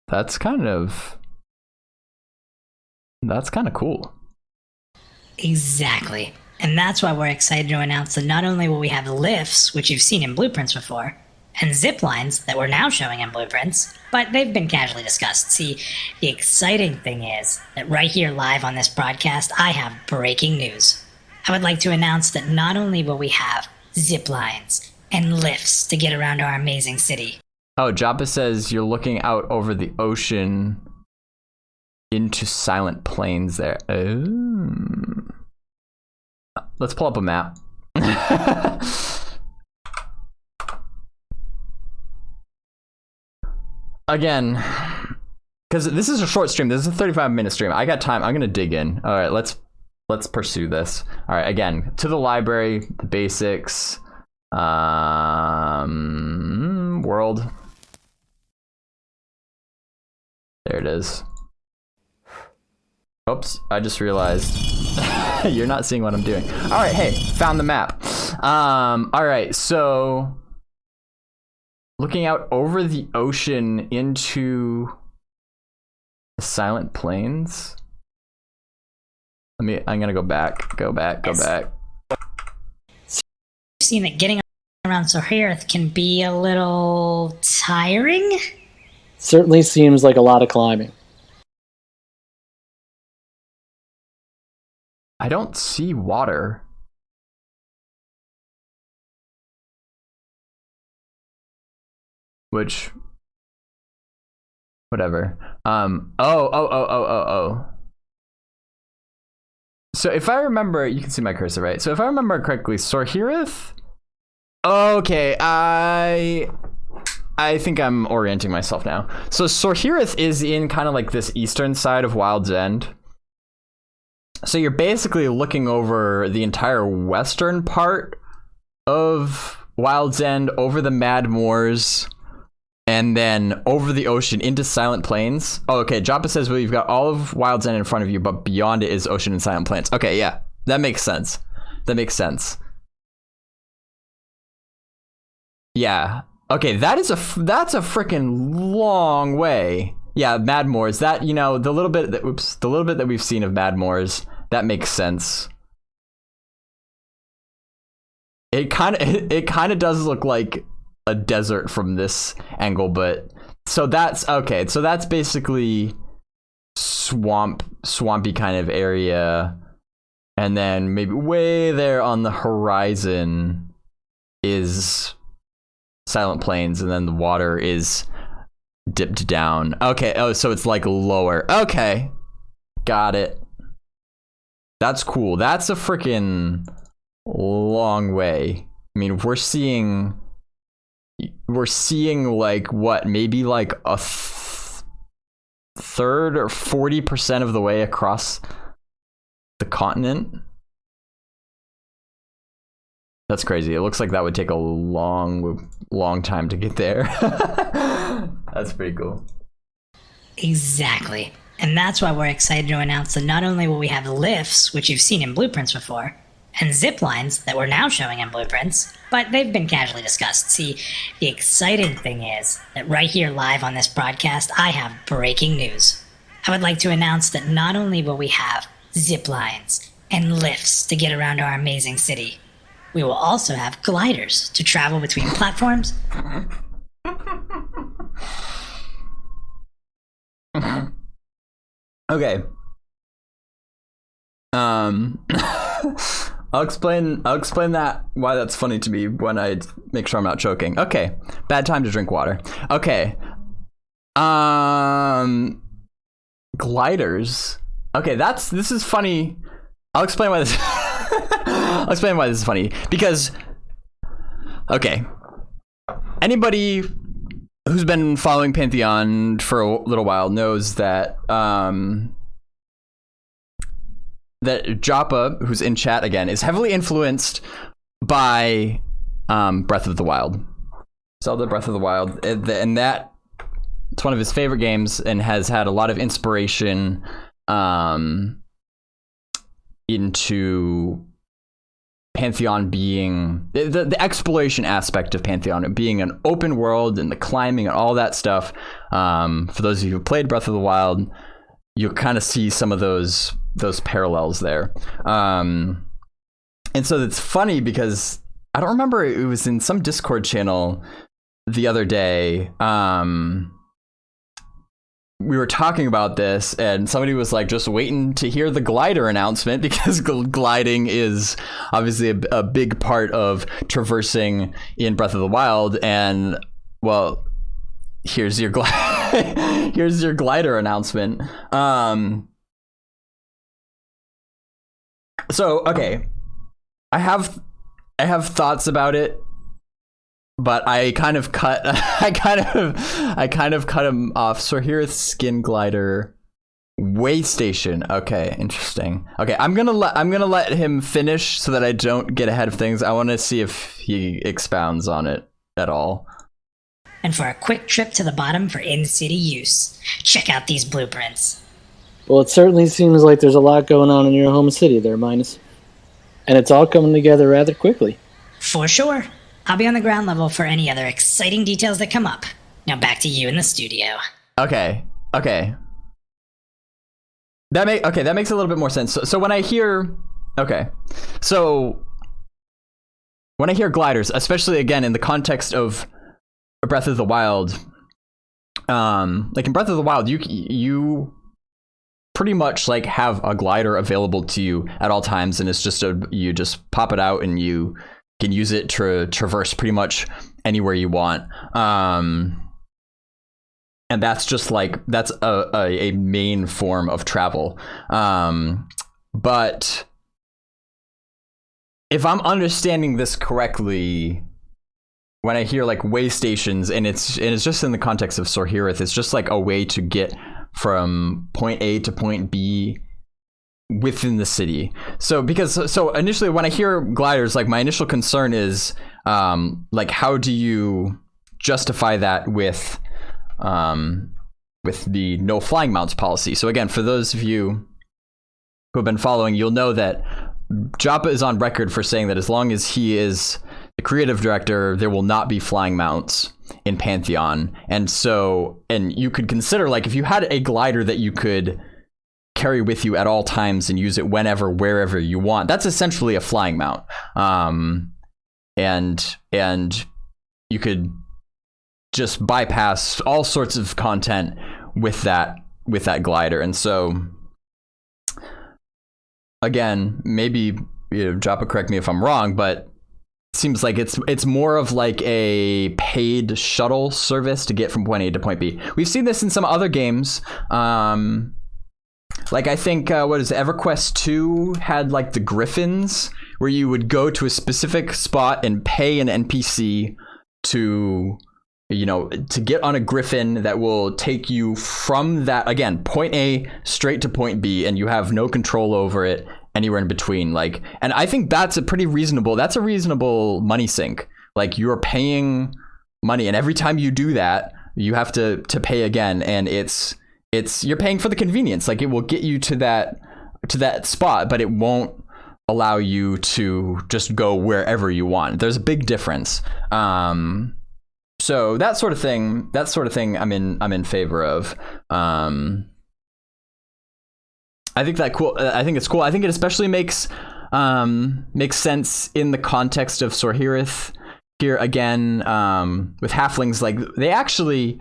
that's kind of cool. Exactly. And that's why we're excited to announce that not only will we have lifts, which you've seen in blueprints before, and zip lines that we're now showing in blueprints, but they've been casually discussed. See, the exciting thing is that right here live on this broadcast, I have breaking news. I would like to announce that not only will we have zip lines and lifts to get around our amazing city. Oh, Joppa says you're looking out over the ocean into silent plains there. Oh. Let's pull up a map. Again, because this is a short stream. This is a 35-minute stream. I got time. I'm gonna dig in. All right, let's pursue this. All right, again, to the library, the basics, world. There it is. Oops, I just realized you're not seeing what I'm doing. All right, hey, found the map. All right, so looking out over the ocean into the silent plains. I'm gonna go back. You've seen that getting around Sorhiryth can be a little tiring? Certainly seems like a lot of climbing. I don't see water. Which, whatever. Oh. So if I remember, you can see my cursor, right? So if I remember correctly, Sorhiryth. Okay, I think I'm orienting myself now. So Sorhiryth is in kind of like this eastern side of Wild's End. So you're basically looking over the entire western part of Wild's End, over the Mad Moors, and then over the ocean into Silent Plains. Oh, okay, Joppa says, well, you've got all of Wild's End in front of you, but beyond it is ocean and Silent Plains. Okay, yeah, that makes sense. Yeah. Okay, that's a freaking long way. Yeah, Mad Moors. That, you know, the little bit that we've seen of Mad Moors, that makes sense. It kind of does look like a desert from this angle, but so that's okay. So that's basically swampy kind of area, and then maybe way there on the horizon is Silent Plains, and then the water is dipped down. Okay, oh, so it's like lower. Okay, got it. That's cool. That's a freaking long way. I mean, we're seeing like what, maybe like a third or 40% of the way across the continent. That's crazy. It looks like that would take a long time to get there. That's pretty cool. Exactly. And that's why we're excited to announce that not only will we have lifts, which you've seen in blueprints before, and zip lines that we're now showing in blueprints, but they've been casually discussed. See, the exciting thing is that right here live on this broadcast, I have breaking news. I would like to announce that not only will we have zip lines and lifts to get around our amazing city, we will also have gliders to travel between platforms. Okay. I'll explain that, why that's funny to me when I make sure I'm not choking. Okay. Bad time to drink water. Okay. Gliders. Okay, this is funny. I'll explain why this I'll explain why this is funny. Because, okay, anybody who's been following Pantheon for a little while knows that that Joppa, who's in chat again, is heavily influenced by Breath of the Wild. Zelda Breath of the Wild. And that, it's one of his favorite games and has had a lot of inspiration into Pantheon being the exploration aspect of Pantheon being an open world and the climbing and all that stuff. For those of you who played Breath of the Wild, you'll kind of see some of those parallels there. And so it's funny because I don't remember, it was in some Discord channel the other day. We were talking about this and somebody was like, just waiting to hear the glider announcement, because gliding is obviously a big part of traversing in Breath of the Wild. And well, here's your here's your glider announcement. So okay, I have thoughts about it, but I kind of cut I kind of cut him off. Sorhiryth's skin glider way station. Okay, interesting. Okay, I'm gonna let him finish so that I don't get ahead of things. I want to see if he expounds on it at all. And for a quick trip to the bottom for in-city use, check out these blueprints. Well, it certainly seems like there's a lot going on in your home city there, Minus. And it's all coming together rather quickly. For sure. I'll be on the ground level for any other exciting details that come up. Now back to you in the studio. Okay. That makes a little bit more sense. So when I hear gliders, especially again in the context of Breath of the Wild, like in Breath of the Wild, you pretty much like have a glider available to you at all times, and it's just you just pop it out and you can use it to traverse pretty much anywhere you want. And that's just like, that's a main form of travel. But if I'm understanding this correctly, when I hear like way stations, and it's just in the context of Sorhiryth, it's just like a way to get from point A to point B within the city. So initially when I hear gliders, like my initial concern is like, how do you justify that with the no flying mounts policy? So again, for those of you who have been following, you'll know that Joppa is on record for saying that as long as he is the creative director, there will not be flying mounts in Pantheon. And you could consider, like, if you had a glider that you could carry with you at all times and use it whenever, wherever you want, that's essentially a flying mount. And you could just bypass all sorts of content with that glider. And so again, maybe Joppa, correct me if I'm wrong, but it seems like it's more of like a paid shuttle service to get from point A to point B. We've seen this in some other games. Like I think what is it, EverQuest 2 had like the Griffins, where you would go to a specific spot and pay an NPC to get on a Griffin that will take you from that, again, point A straight to point B, and you have no control over it anywhere in between. Like, and I think that's a reasonable money sink. Like, you're paying money, and every time you do that, you have to pay again, and you're paying for the convenience. Like, it will get you to that spot, but it won't allow you to just go wherever you want. There's a big difference. So that sort of thing I'm in favor of. I think it's cool. I think it especially makes sense in the context of Sorhiryth here again, with halflings. Like, they actually,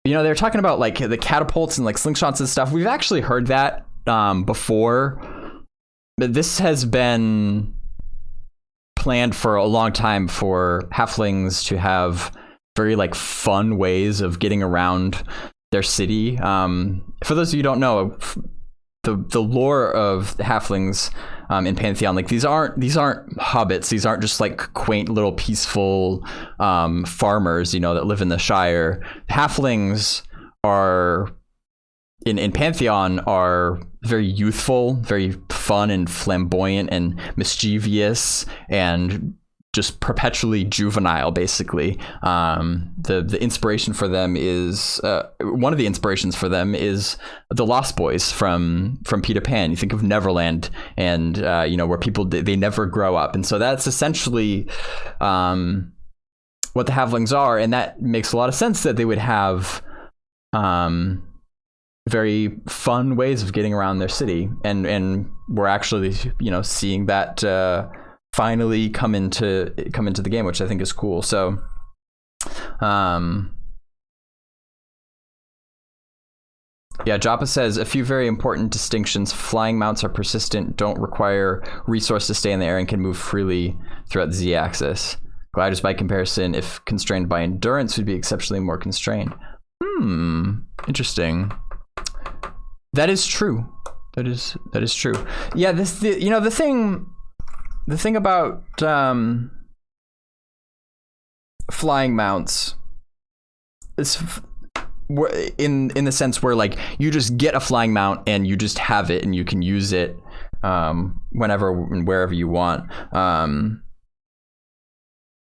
they're talking about like the catapults and like slingshots and stuff. We've actually heard that before, but this has been planned for a long time for halflings to have very like fun ways of getting around their city. For those of you who don't know, the lore of the halflings in Pantheon, like these aren't hobbits. These aren't just like quaint little peaceful farmers, that live in the Shire. Halflings are in Pantheon are very youthful, very fun and flamboyant and mischievous, and just perpetually juvenile, basically. The inspiration for them is one of the inspirations for them is the Lost Boys from Peter Pan. You think of Neverland, and where people they never grow up, and so that's essentially what the halflings are, and that makes a lot of sense that they would have very fun ways of getting around their city, and we're actually seeing that finally come into the game, which I think is cool. So yeah, Joppa says a few very important distinctions. Flying mounts are persistent, don't require resource to stay in the air, and can move freely throughout the z-axis. Gliders, by comparison, if constrained by endurance, would be exceptionally more constrained. Interesting. That is true. That is true. Yeah, the thing about flying mounts is in the sense where like you just get a flying mount and you just have it and you can use it whenever and wherever you want.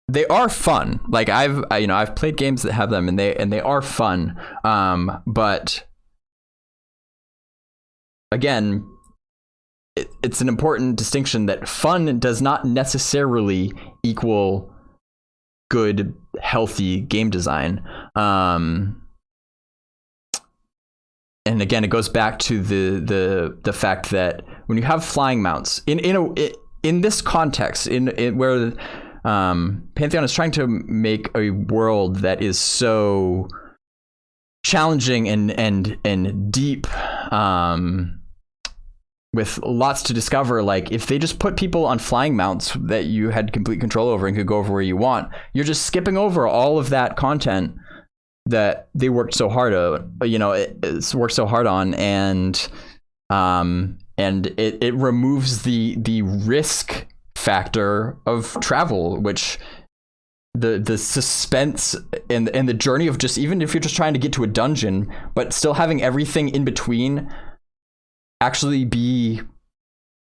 They are fun. Like I've played games that have them and they are fun. But again, it's an important distinction that fun does not necessarily equal good, healthy game design. And again, it goes back to the fact that when you have flying mounts in this context, in where Pantheon is trying to make a world that is so challenging and deep, with lots to discover. Like if they just put people on flying mounts that you had complete control over and could go over where you want, you're just skipping over all of that content that they worked so hard on, it's worked so hard on, and it removes the risk factor of travel, which the suspense and the journey of just, even if you're just trying to get to a dungeon, but still having everything in between actually be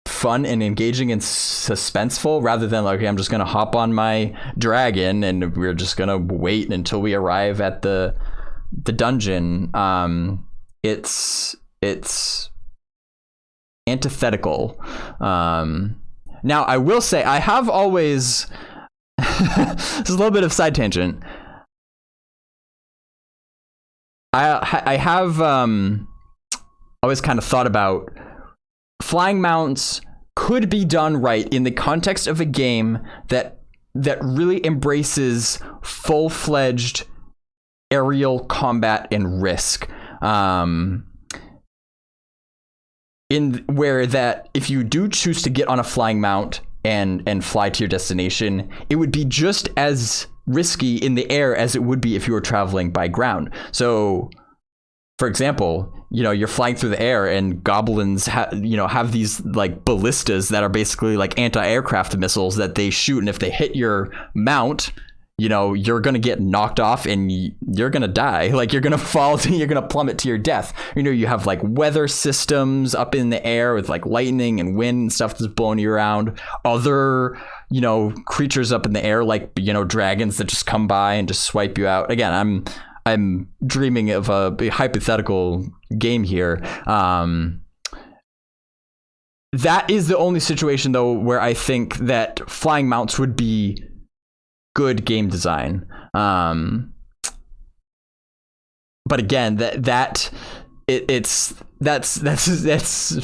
fun and engaging and suspenseful, rather than like, okay, I'm just gonna hop on my dragon and we're just gonna wait until we arrive at the dungeon. It's antithetical. Now I will say I have always this is a little bit of side tangent. I have always kind of thought about flying mounts could be done right in the context of a game that really embraces full-fledged aerial combat and risk. In where that if you do choose to get on a flying mount and fly to your destination, it would be just as risky in the air as it would be if you were traveling by ground. So, for example, you're flying through the air and goblins have these like ballistas that are basically like anti-aircraft missiles that they shoot, and if they hit your mount, you're gonna get knocked off and you're gonna die. Like you're gonna fall, you're gonna plummet to your death. You have like weather systems up in the air with like lightning and wind and stuff that's blowing you around. Other creatures up in the air, like dragons that just come by and just swipe you out. Again, I'm dreaming of a hypothetical game here. That is the only situation though where I think that flying mounts would be good game design. But again, that's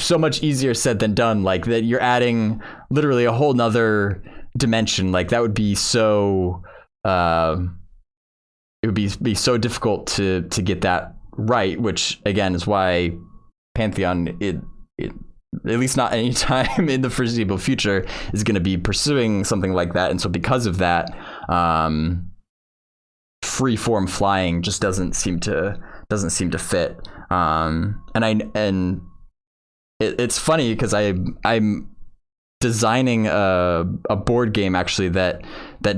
so much easier said than done. Like that you're adding literally a whole nother dimension. Like that would be so it would be so difficult to get that right, which again is why Pantheon, it at least not any time in the foreseeable future, is going to be pursuing something like that. And so because of that, free form flying just doesn't seem to fit. It's funny because I'm designing a board game actually that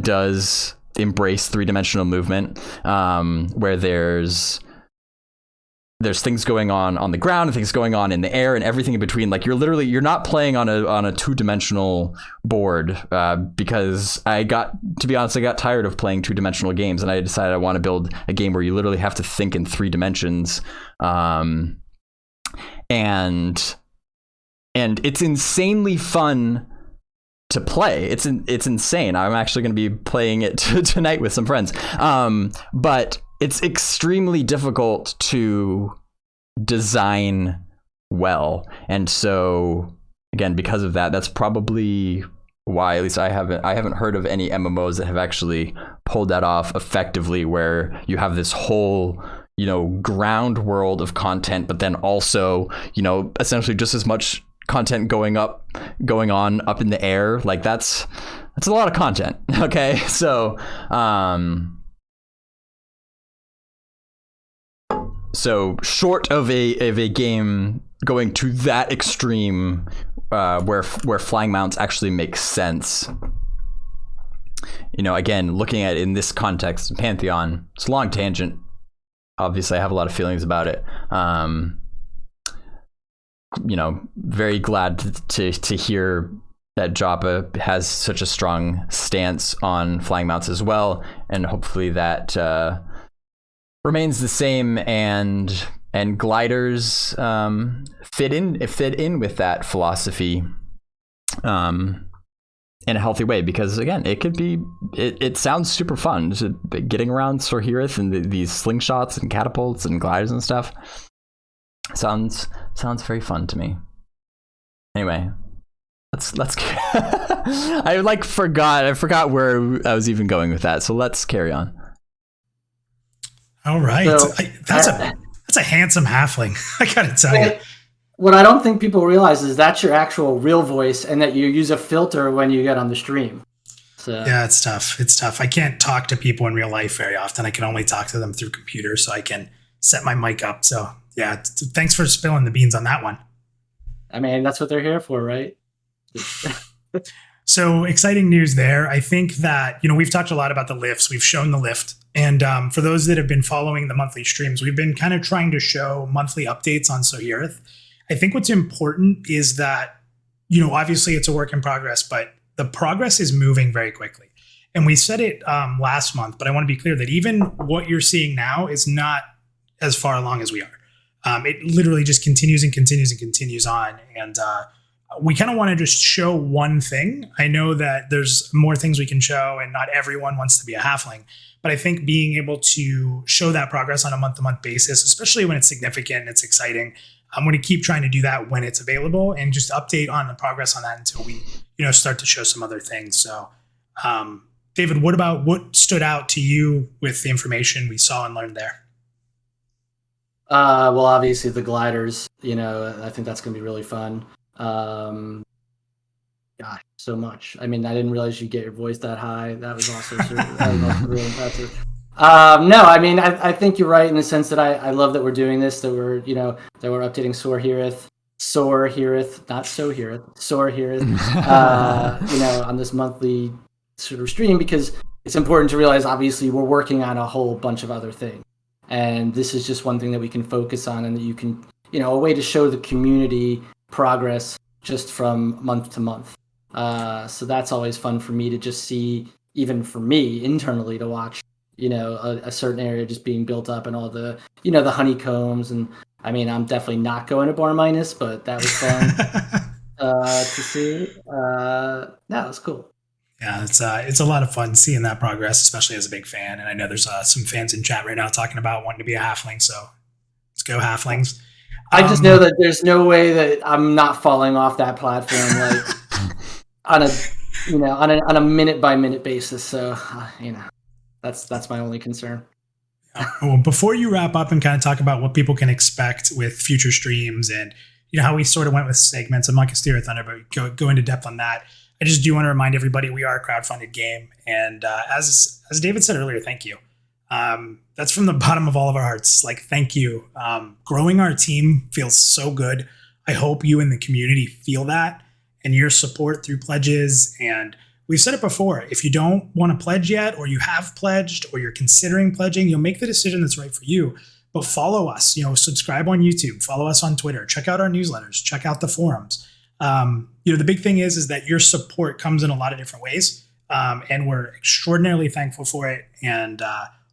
does embrace three-dimensional movement, where there's things going on the ground and things going on in the air and everything in between. Like you're not playing on a two-dimensional board, because I got tired of playing two-dimensional games, and I decided I want to build a game where you literally have to think in three dimensions. And it's insanely fun to play. It's insane. I'm actually going to be playing it tonight with some friends. But it's extremely difficult to design well. And so again, because of that, that's probably why at least I haven't heard of any MMOs that have actually pulled that off effectively, where you have this whole, you know, ground world of content, but then also, you know, essentially just as much content going on up in the air. Like that's a lot of content. Okay, so so short of a game going to that extreme, where flying mounts actually make sense. You know, again, looking at it in this context, Pantheon, it's a long tangent. Obviously, I have a lot of feelings about it. You know, very glad to hear that Joppa has such a strong stance on flying mounts as well, and hopefully that remains the same, and gliders fit in with that philosophy in a healthy way, because again, it sounds super fun, getting around Sorhiryth and these slingshots and catapults and gliders and stuff. Sounds very fun to me. Anyway, let's I forgot where I was even going with that, so let's carry on. All right. So, that's a handsome halfling, I gotta tell you. What I don't think people realize is that's your actual real voice, and that you use a filter when you get on the stream. So yeah, it's tough. I can't talk to people in real life very often. I can only talk to them through computer, so I can set my mic up. So yeah, thanks for spilling the beans on that one. I mean, that's what they're here for, right? So exciting news there. I think that, you know, we've talked a lot about the lifts. We've shown the lift. And for those that have been following the monthly streams, we've been kind of trying to show monthly updates on Sorhiryth. I think what's important is that, you know, obviously it's a work in progress, but the progress is moving very quickly. And we said it last month, but I want to be clear that even what you're seeing now is not as far along as we are. It literally just continues and continues and continues on. And we kind of want to just show one thing. I know that there's more things we can show, and not everyone wants to be a halfling. But I think being able to show that progress on a month-to-month basis, especially when it's significant and it's exciting, I'm going to keep trying to do that when it's available, and just update on the progress on that until we, you know, start to show some other things. So, David, what stood out to you with the information we saw and learned there? Well, obviously the gliders, you know, I think that's going to be really fun. Gosh, so much. I mean, I didn't realize you get your voice that high. That was also really impressive. No, I mean, I think you're right in the sense that I love that we're doing this, that we're updating Sorhiryth, not Sorhiryth, you know, on this monthly sort of stream, because it's important to realize, obviously, we're working on a whole bunch of other things. And this is just one thing that we can focus on, and that you can, you know, a way to show the community progress just from month to month. So that's always fun for me to just see, even for me internally, to watch, you know, a certain area just being built up, and all the, you know, the honeycombs. And I mean, I'm definitely not going to bar minus, but that was fun to see. No, it was cool. Yeah, it's a lot of fun seeing that progress, especially as a big fan. And I know there's some fans in chat right now talking about wanting to be a halfling. So let's go halflings. I just know that there's no way that I'm not falling off that platform, like on a minute by minute basis. So you know, that's my only concern. Well, before you wrap up and kind of talk about what people can expect with future streams, and you know how we sort of went with segments, I'm not going to steer a thunder, but go into depth on that. I just do want to remind everybody we are a crowdfunded game, and as David said earlier, thank you. That's from the bottom of all of our hearts. Like, thank you. Growing our team feels so good. I hope you and the community feel that, and your support through pledges. And we've said it before, if you don't want to pledge yet, or you have pledged, or you're considering pledging, you'll make the decision that's right for you. But follow us, you know, subscribe on YouTube, follow us on Twitter, check out our newsletters, check out the forums. You know, the big thing is that your support comes in a lot of different ways. And we're extraordinarily thankful for it. And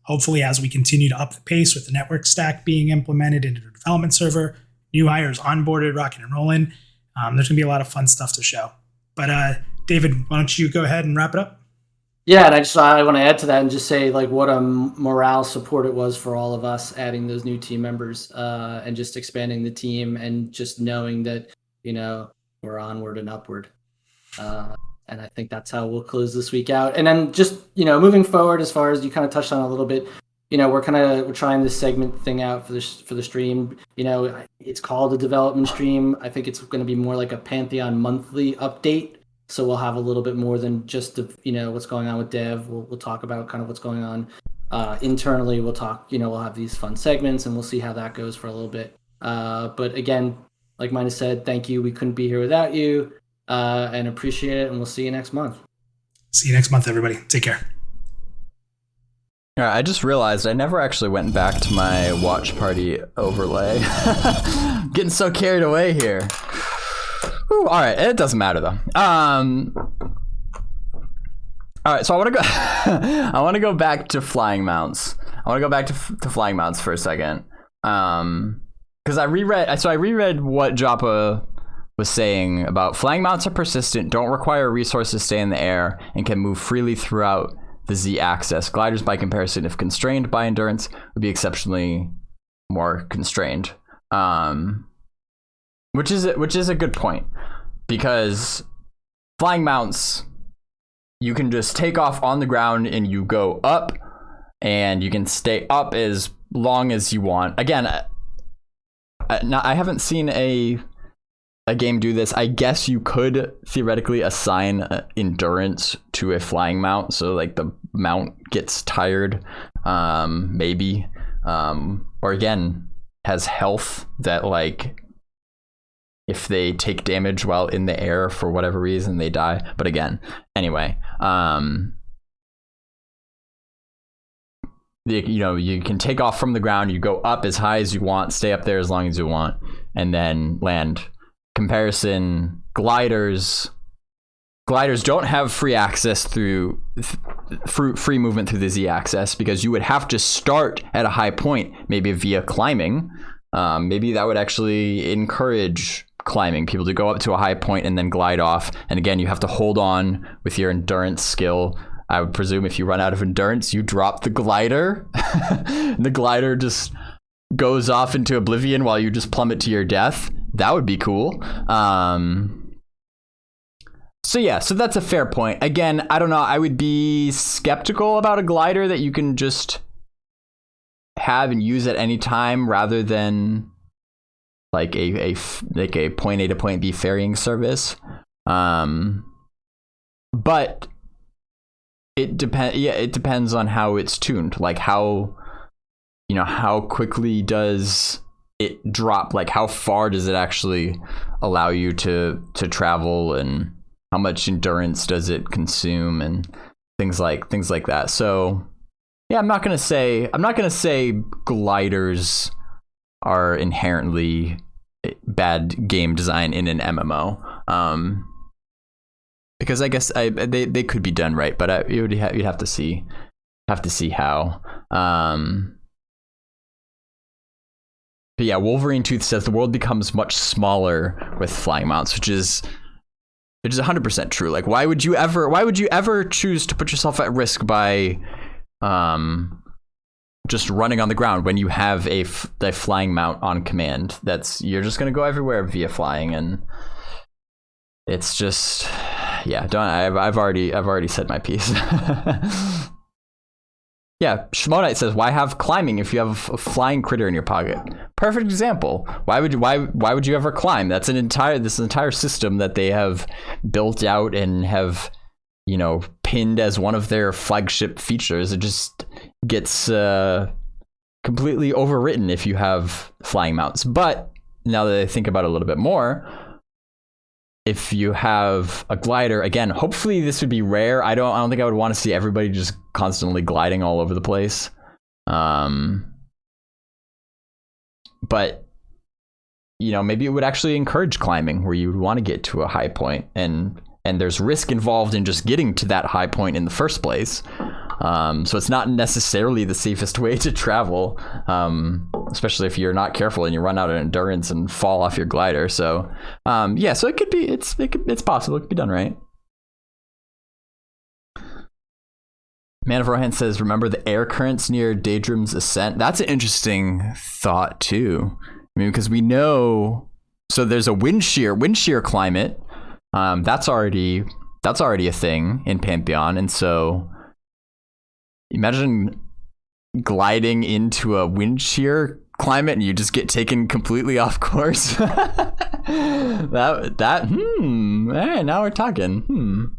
hopefully, as we continue to up the pace with the network stack being implemented into the development server, new hires onboarded, rocking and rolling, there's going to be a lot of fun stuff to show. But David, why don't you go ahead and wrap it up? Yeah, and I want to add to that and just say, like, what a morale support it was for all of us, adding those new team members and just expanding the team, and just knowing that, you know, we're onward and upward. And I think that's how we'll close this week out. And then just, moving forward, as far as you kind of touched on a little bit, we're trying this segment thing out for the stream. It's called a development stream. I think it's going to be more like a Pantheon monthly update. So we'll have a little bit more than just what's going on with dev. We'll talk about kind of what's going on internally. We'll talk, we'll have these fun segments, and we'll see how that goes for a little bit. But again, like Mina said, thank you. We couldn't be here without you, and appreciate it. And we'll see you next month. See you next month, everybody. Take care. All right, I just realized I never actually went back to my watch party overlay. Getting so carried away here. Ooh, all right, it doesn't matter though. All right, so I want to go. I want to go back to flying mounts. I want to go back to flying mounts for a second, because I reread what Joppa was saying about flying mounts are persistent, don't require resources to stay in the air, and can move freely throughout the Z-axis. Gliders, by comparison, if constrained by endurance, would be exceptionally more constrained. Which is a good point, because flying mounts, you can just take off on the ground and you go up, and you can stay up as long as you want. Again, I haven't seen a game do this. I guess you could theoretically assign endurance to a flying mount, so like the mount gets tired, maybe, or again has health that, like, if they take damage while in the air for whatever reason, they die. But again, anyway, you can take off from the ground, you go up as high as you want, stay up there as long as you want, and then land. Comparison, gliders don't have free access through free movement through the Z-axis, because you would have to start at a high point, maybe via climbing. Maybe that would actually encourage climbing, people to go up to a high point and then glide off. And again, you have to hold on with your endurance skill. I would presume if you run out of endurance, you drop the glider. The glider just goes off into oblivion while you just plummet to your death. That would be cool. So that's a fair point. Again, I don't know. I would be skeptical about a glider that you can just have and use at any time, rather than like a point A to point B ferrying service. But it depends on how it's tuned. Like how quickly does it drop? Like how far does it actually allow you to travel, and how much endurance does it consume, and things like that. So yeah, I'm not gonna say gliders are inherently bad game design in an MMO, because I guess they could be done right, but you'd have to see how. But yeah, Wolverine Tooth says the world becomes much smaller with flying mounts, which is 100% true. Like, why would you ever choose to put yourself at risk by just running on the ground when you have a flying mount on command? You're just gonna go everywhere via flying, and it's just, yeah. I've already said my piece. Yeah, Shmonite says, why have climbing if you have a flying critter in your pocket? Perfect example. Why would you ever climb? That's this entire system that they have built out and have, pinned as one of their flagship features. It just gets completely overwritten if you have flying mounts. But now that I think about it a little bit more, if you have a glider, again, hopefully this would be rare. I don't think I would want to see everybody just constantly gliding all over the place. But maybe it would actually encourage climbing, where you would want to get to a high point, and there's risk involved in just getting to that high point in the first place. So it's not necessarily the safest way to travel, especially if you're not careful and you run out of endurance and fall off your glider. So so it could be, it's possible, it could be done right. Man of Rohan says, remember the air currents near Daedrum's ascent? That's an interesting thought too. I mean, because we know, so there's a wind shear climate. That's already that's already a thing in Pantheon. And so imagine gliding into a wind shear climate and you just get taken completely off course. Hey, now we're talking.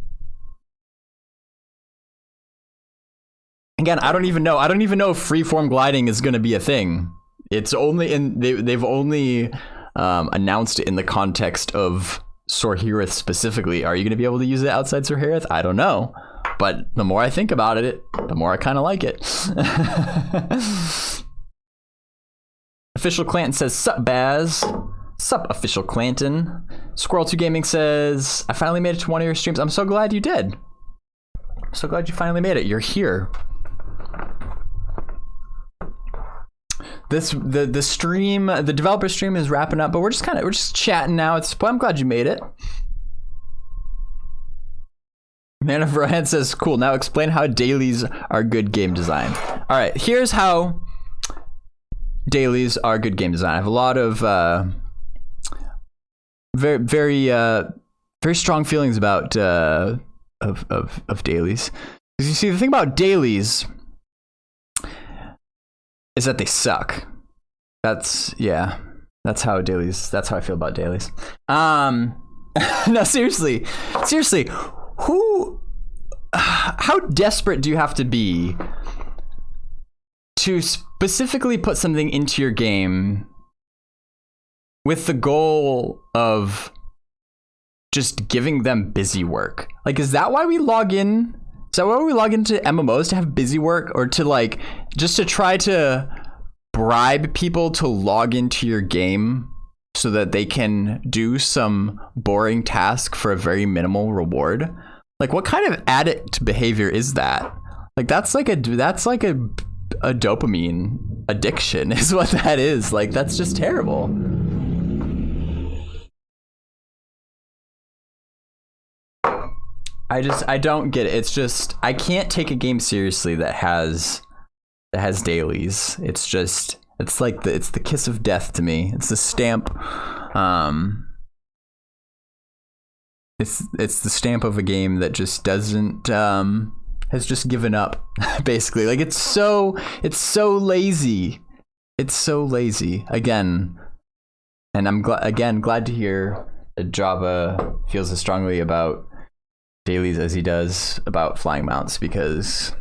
Again, I don't even know if freeform gliding is going to be a thing. It's only they've only announced it in the context of Sorhiryth specifically. Are you going to be able to use it outside Sorhiryth? I don't know. But the more I think about it, the more I kind of like it. Official Clanton says, sup Baz. Sup Official Clanton. Squirrel2 Gaming says, I finally made it to one of your streams. I'm so glad you did. I'm so glad you finally made it. You're here. The stream, the developer stream is wrapping up, but we're just chatting now. I'm glad you made it. Man of Rohan says, cool, now explain how dailies are good game design. All right, here's how dailies are good game design. I have a lot of very strong feelings about of dailies. Because you see, the thing about dailies is that they suck. That's how I feel about dailies. No, seriously, how desperate do you have to be to specifically put something into your game with the goal of just giving them busy work? Like, is that why we log in? Is that why we log into MMOs, to have busy work, or to like just to try to bribe people to log into your game so that they can do some boring task for a very minimal reward? Like, what kind of addict behavior is that? Like, that's like a dopamine addiction is what that is. Like, that's just terrible. I don't get it. It's just, I can't take a game seriously that has dailies. It's the kiss of death to me. It's the stamp. It's the stamp of a game that just doesn't has just given up, basically. Like, it's so lazy. It's so lazy again. And I'm glad to hear that Java feels as strongly about dailies as he does about flying mounts, because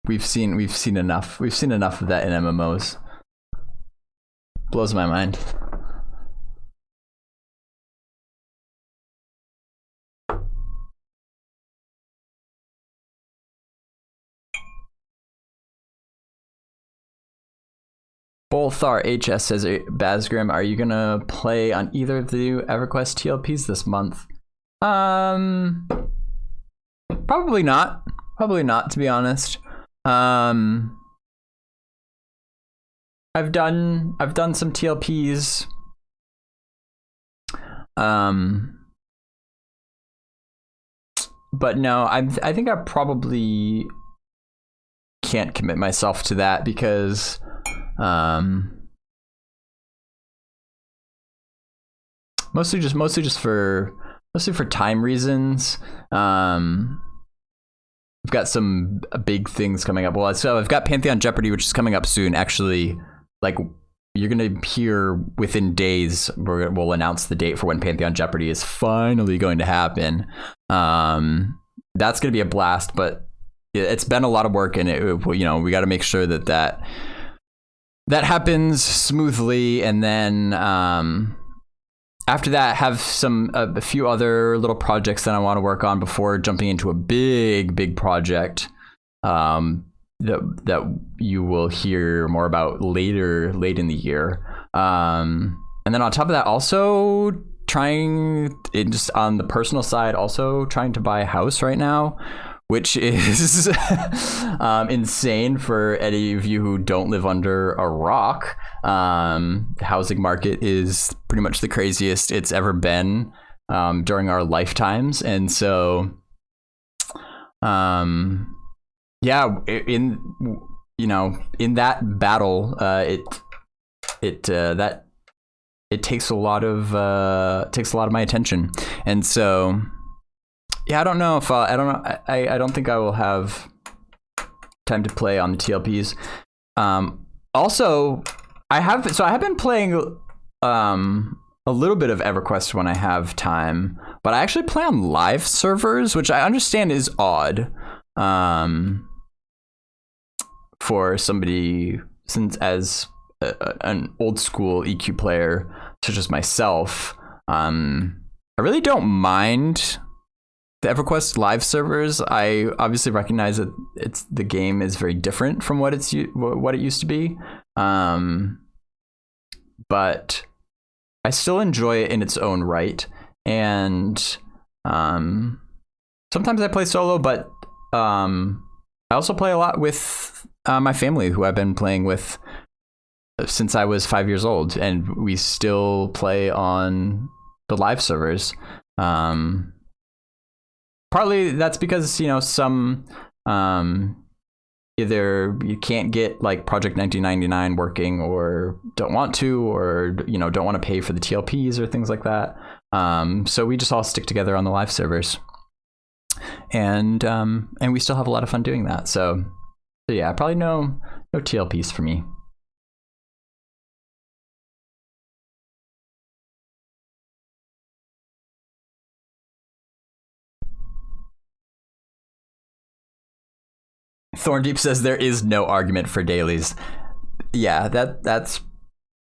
we've seen enough of that in MMOs. Blows my mind. Bolthar HS says, Bazgrim, are you gonna play on either of the new EverQuest TLPs this month? Probably not, to be honest. I've done some TLPs. But no, I think I probably can't commit myself to that, because mostly for time reasons. We've got some big things coming up. Well, so I've got Pantheon Jeopardy, which is coming up soon. Actually, like, you're gonna hear within days. We'll announce the date for when Pantheon Jeopardy is finally going to happen. That's gonna be a blast, but it's been a lot of work, and we got to make sure that happens smoothly, and then after that, have a few other little projects that I want to work on before jumping into a big project that you will hear more about late in the year. And then on top of that, also just on the personal side, also trying to buy a house right now, which is insane for any of you who don't live under a rock. The housing market is pretty much the craziest it's ever been during our lifetimes, and so in that battle, it it takes a lot of my attention, and so yeah, I don't know if I don't think I will have time to play on the TLPs. Also, I have been playing a little bit of EverQuest when I have time, but I actually play on live servers, which I understand is odd for somebody as an old school EQ player such as myself. I really don't mind the EverQuest live servers. I obviously recognize that the game is very different from what it used to be, but I still enjoy it in its own right. And sometimes I play solo, but I also play a lot with my family, who I've been playing with since I was 5 years old, and we still play on the live servers. Partly that's because, some either you can't get like Project 1999 working, or don't want to, or don't want to pay for the TLPs or things like that. So we just all stick together on the live servers, and we still have a lot of fun doing that. So yeah, probably no TLPs for me. Thorndeep says there is no argument for dailies. Yeah, that's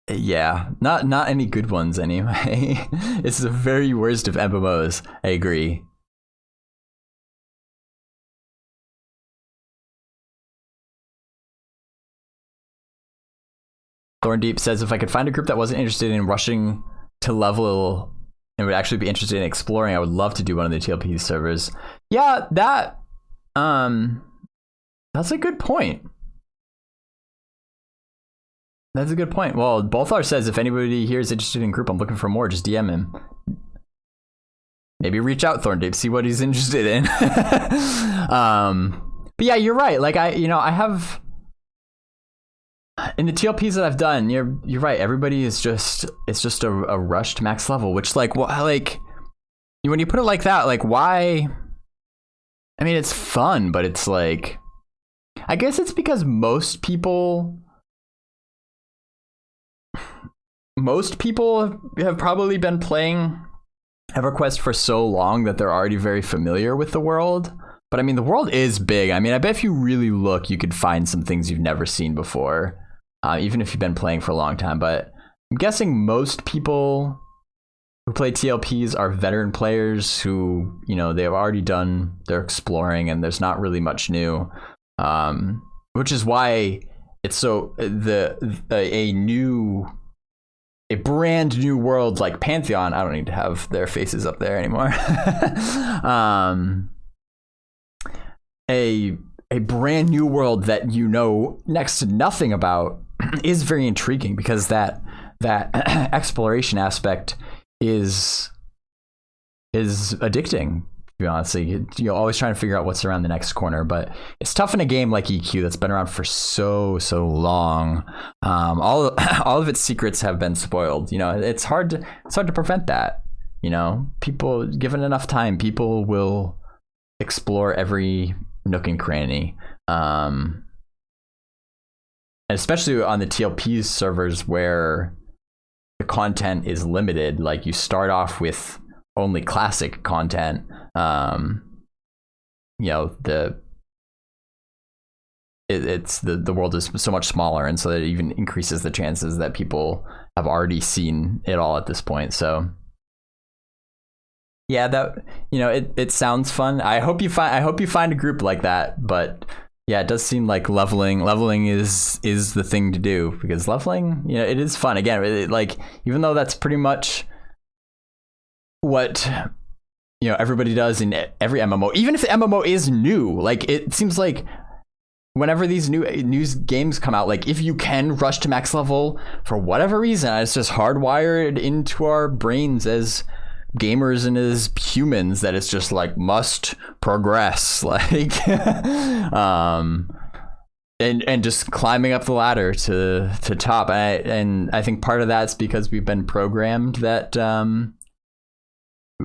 not any good ones anyway. It's the very worst of MMOs. I agree. Thorndeep says if I could find a group that wasn't interested in rushing to level and would actually be interested in exploring, I would love to do one of the TLP servers. Yeah, that's a good point. That's a good point. Well, Bolthar says if anybody here is interested in group, I'm looking for more, just DM him. Maybe reach out, Thorndeep, see what he's interested in. But yeah, you're right. Like I have in the TLPs that I've done, you're right. Everybody is it's just a rush to max level, which when you put it like that, like why? I mean, it's fun, but it's like, I guess it's because most people have probably been playing EverQuest for so long that they're already very familiar with the world. But I mean, the world is big. I mean, I bet if you really look, you could find some things you've never seen before, even if you've been playing for a long time. But I'm guessing most people who play TLPs are veteran players who, they've already done their exploring, and there's not really much new. Which is why it's so a brand new world like Pantheon. I don't need to have their faces up there anymore. A brand new world that next to nothing about is very intriguing, because that exploration aspect is addicting. Be honest, you're always trying to figure out what's around the next corner, but it's tough in a game like EQ that's been around for so long. All of its secrets have been spoiled. It's hard to prevent that. People, given enough time, people will explore every nook and cranny. And especially on the TLP servers where the content is limited, like you start off with only classic content. The world is so much smaller, and so that it even increases the chances that people have already seen it all at this point. So yeah, that it sounds fun. I hope you find a group like that. But yeah, it does seem like leveling is the thing to do, because leveling, it is fun. Again, even though that's pretty much what everybody does in every MMO, even if the MMO is new, like it seems like whenever these new games come out, like if you can rush to max level for whatever reason, it's just hardwired into our brains as gamers and as humans that it's just like must progress. Like and just climbing up the ladder to top. And I think part of that's because we've been programmed that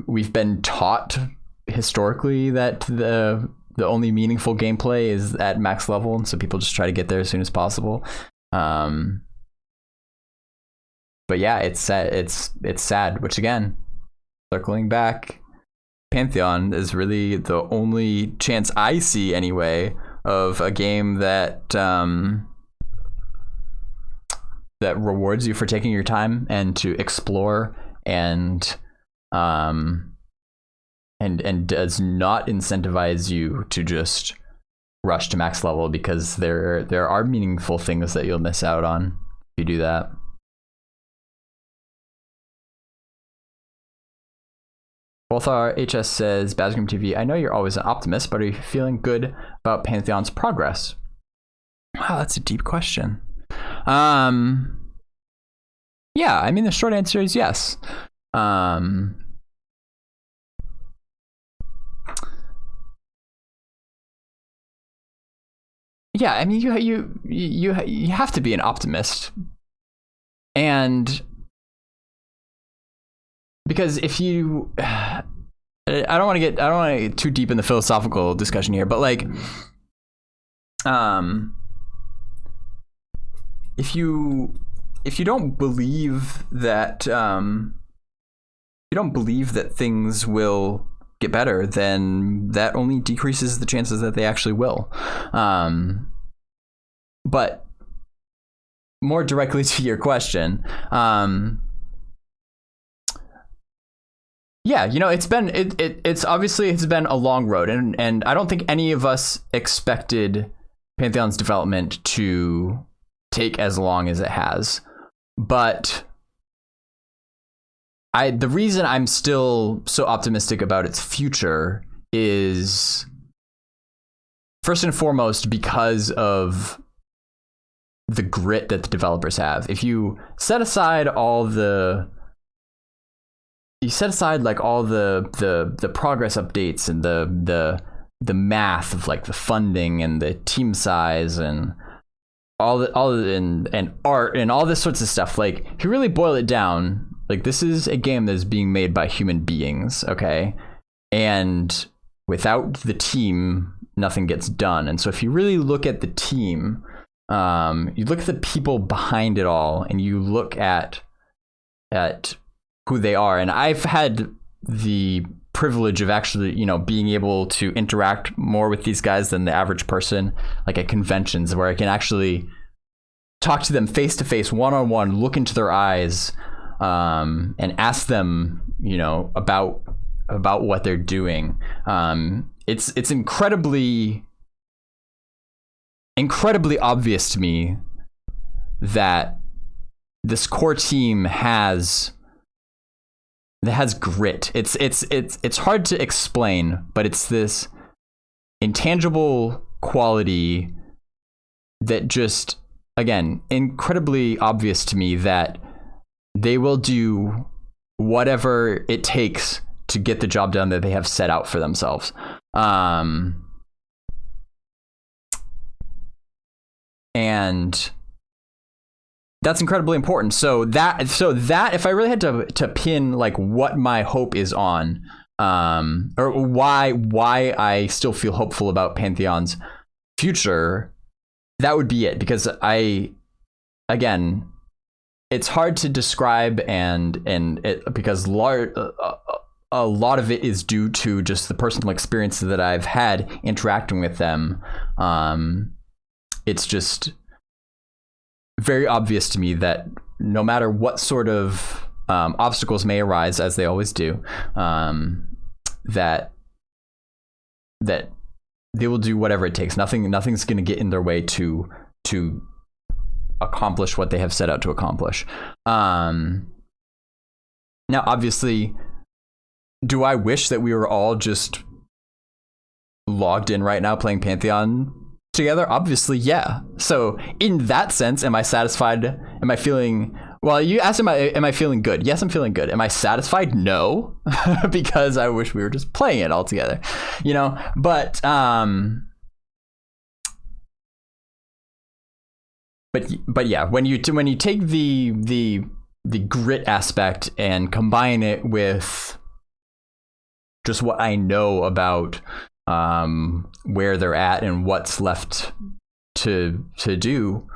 we've been taught historically that the only meaningful gameplay is at max level, and so people just try to get there as soon as possible. But yeah, it's sad, which again, circling back, Pantheon is really the only chance I see anyway of a game that that rewards you for taking your time and to explore and does not incentivize you to just rush to max level, because there are meaningful things that you'll miss out on if you do that. Bolthar HS says, Basgrim TV, I know you're always an optimist, but are you feeling good about Pantheon's progress? Wow, that's a deep question. Yeah, I mean, the short answer is yes. Yeah, I mean, you have to be an optimist, and because if you, I don't want to get too deep in the philosophical discussion here, but like, if you don't believe that things will get better, then that only decreases the chances that they actually will. But more directly to your question, yeah, you know, it's been it's been a long road, and I don't think any of us expected Pantheon's development to take as long as it has. But the reason I'm still so optimistic about its future is first and foremost because of the grit that the developers have. If you set aside like all the progress updates and the math of like the funding and the team size and and art and all this sorts of stuff, like if you really boil it down, like this is a game that is being made by human beings, okay? And without the team, nothing gets done. And so if you really look at the team, you look at the people behind it all, and you look at who they are. And I've had the privilege of actually, you know, being able to interact more with these guys than the average person, like at conventions, where I can actually talk to them face to face, one-on-one, look into their eyes, and ask them, you know, about what they're doing. It's incredibly obvious to me that this core team has grit. It's hard to explain, but it's this intangible quality that just, again, incredibly obvious to me, that they will do whatever it takes to get the job done that they have set out for themselves. And that's incredibly important. So that if I really had to pin like what my hope is on, or why I still feel hopeful about Pantheon's future, that would be it. Because again, it's hard to describe, because a lot of it is due to just the personal experience that I've had interacting with them. It's just very obvious to me that no matter what sort of obstacles may arise, as they always do, that they will do whatever it takes. Nothing's going to get in their way to accomplish what they have set out to accomplish. Now, obviously, do I wish that we were all just logged in right now playing Pantheon together? Obviously, yeah. So in that sense, am I satisfied? Am I feeling, well, you asked, am I feeling good? Yes, I'm feeling good. Am I satisfied? No, because I wish we were just playing it all together, you know. But but yeah, when you take the grit aspect and combine it with just what I know about where they're at and what's left to do,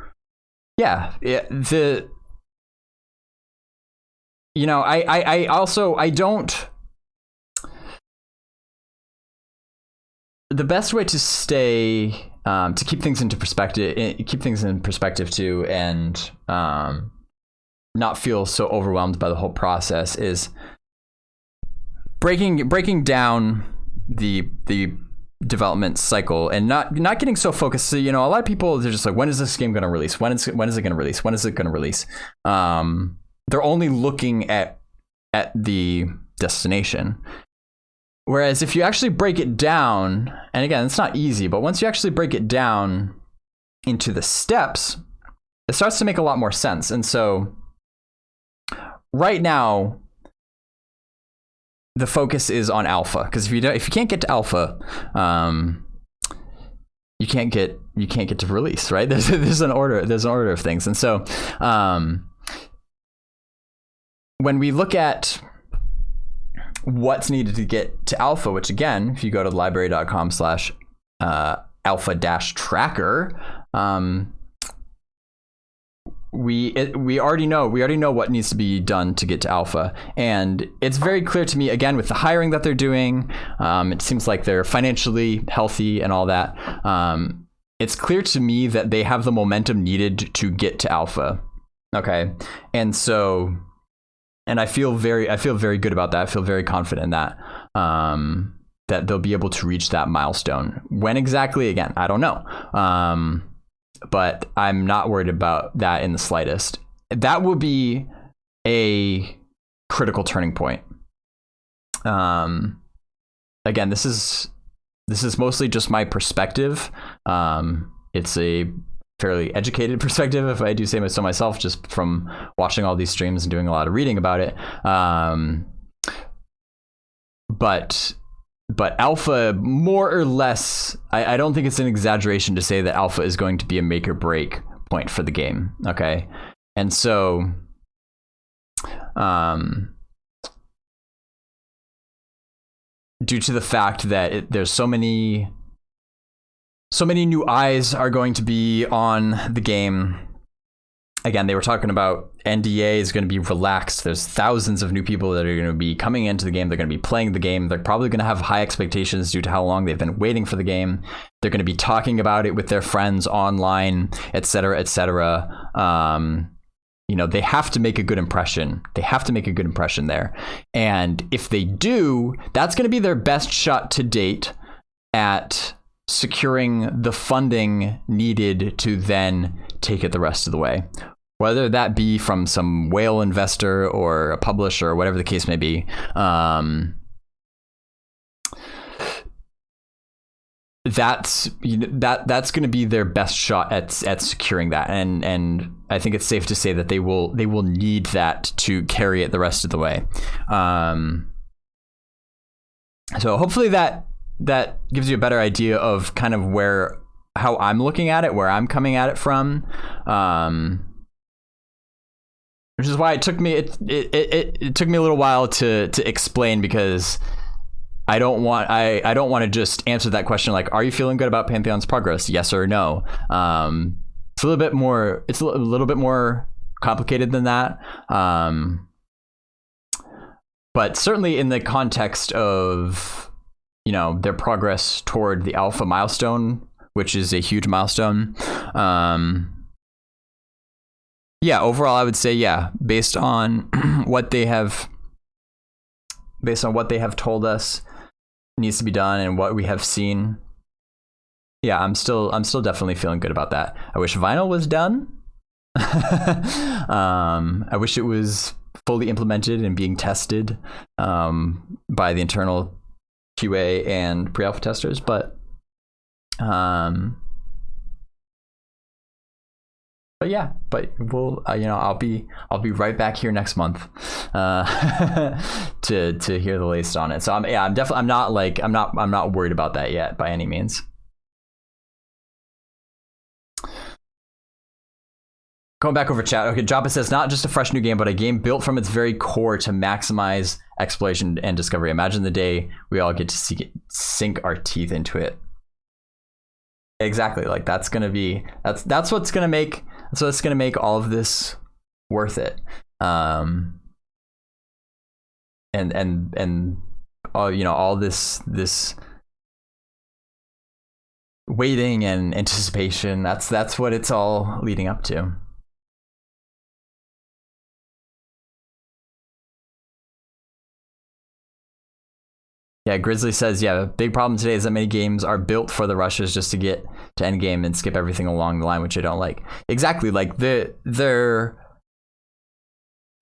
yeah, I also don't. The best way to stay to keep things in perspective too, and not feel so overwhelmed by the whole process is breaking down the development cycle and not getting so focused. So, a lot of people, they're just like, when is this game going to release? When is it going to release? When is it going to release? They're only looking at the destination. Whereas if you actually break it down, and again, it's not easy, but once you actually break it down into the steps, it starts to make a lot more sense. And so right now, the focus is on alpha, because if you can't get to alpha, you can't get to release, right? There's an order of things. And so when we look at what's needed to get to alpha, which again, if you go to library.com/alpha-tracker, we already know what needs to be done to get to alpha, and it's very clear to me, again, with the hiring that they're doing, it seems like they're financially healthy and all that. It's clear to me that they have the momentum needed to get to alpha. Okay, and so. And I feel very good about that. I feel very confident in that, that they'll be able to reach that milestone. When exactly, again, I don't know. But I'm not worried about that in the slightest. That will be a critical turning point. Again, this is mostly just my perspective. It's a fairly educated perspective, if I do say so myself, just from watching all these streams and doing a lot of reading about it. But alpha, more or less, I don't think it's an exaggeration to say that alpha is going to be a make or break point for the game. Okay, and so due to the fact that there's so many new eyes are going to be on the game. Again, they were talking about NDA is going to be relaxed. There's thousands of new people that are going to be coming into the game. They're going to be playing the game. They're probably going to have high expectations due to how long they've been waiting for the game. They're going to be talking about it with their friends online, etc., etc. They have to make a good impression. They have to make a good impression there. And if they do, that's going to be their best shot to date at securing the funding needed to then take it the rest of the way, whether that be from some whale investor or a publisher or whatever the case may be. That's going to be their best shot at securing that, and I think it's safe to say that they will need that to carry it the rest of the way. So hopefully that gives you a better idea of kind of how I'm looking at it, where I'm coming at it from, which is why it took me it took me a little while to explain, because I don't want to just answer that question like, are you feeling good about Pantheon's progress? Yes or no. It's a little bit more. It's a little bit more complicated than that. But certainly in the context of their progress toward the alpha milestone, which is a huge milestone. Overall, I would say, based on what they have told us needs to be done and what we have seen. I'm still definitely feeling good about that. I wish vinyl was done. I wish it was fully implemented and being tested by the internal QA and pre-alpha testers, but we'll I'll be right back here next month to hear the latest on it. So I'm not worried about that yet by any means. Going back over chat. Okay, Joppa says, not just a fresh new game, but a game built from its very core to maximize exploration and discovery. Imagine the day we all get to sink our teeth into it. Exactly. Like that's what's gonna make all of this worth it. And all, you know, all this waiting and anticipation, that's what it's all leading up to. Yeah, Grizzly says, yeah, the big problem today is that many games are built for the rushes just to get to end game and skip everything along the line, which I don't like. Exactly, like they're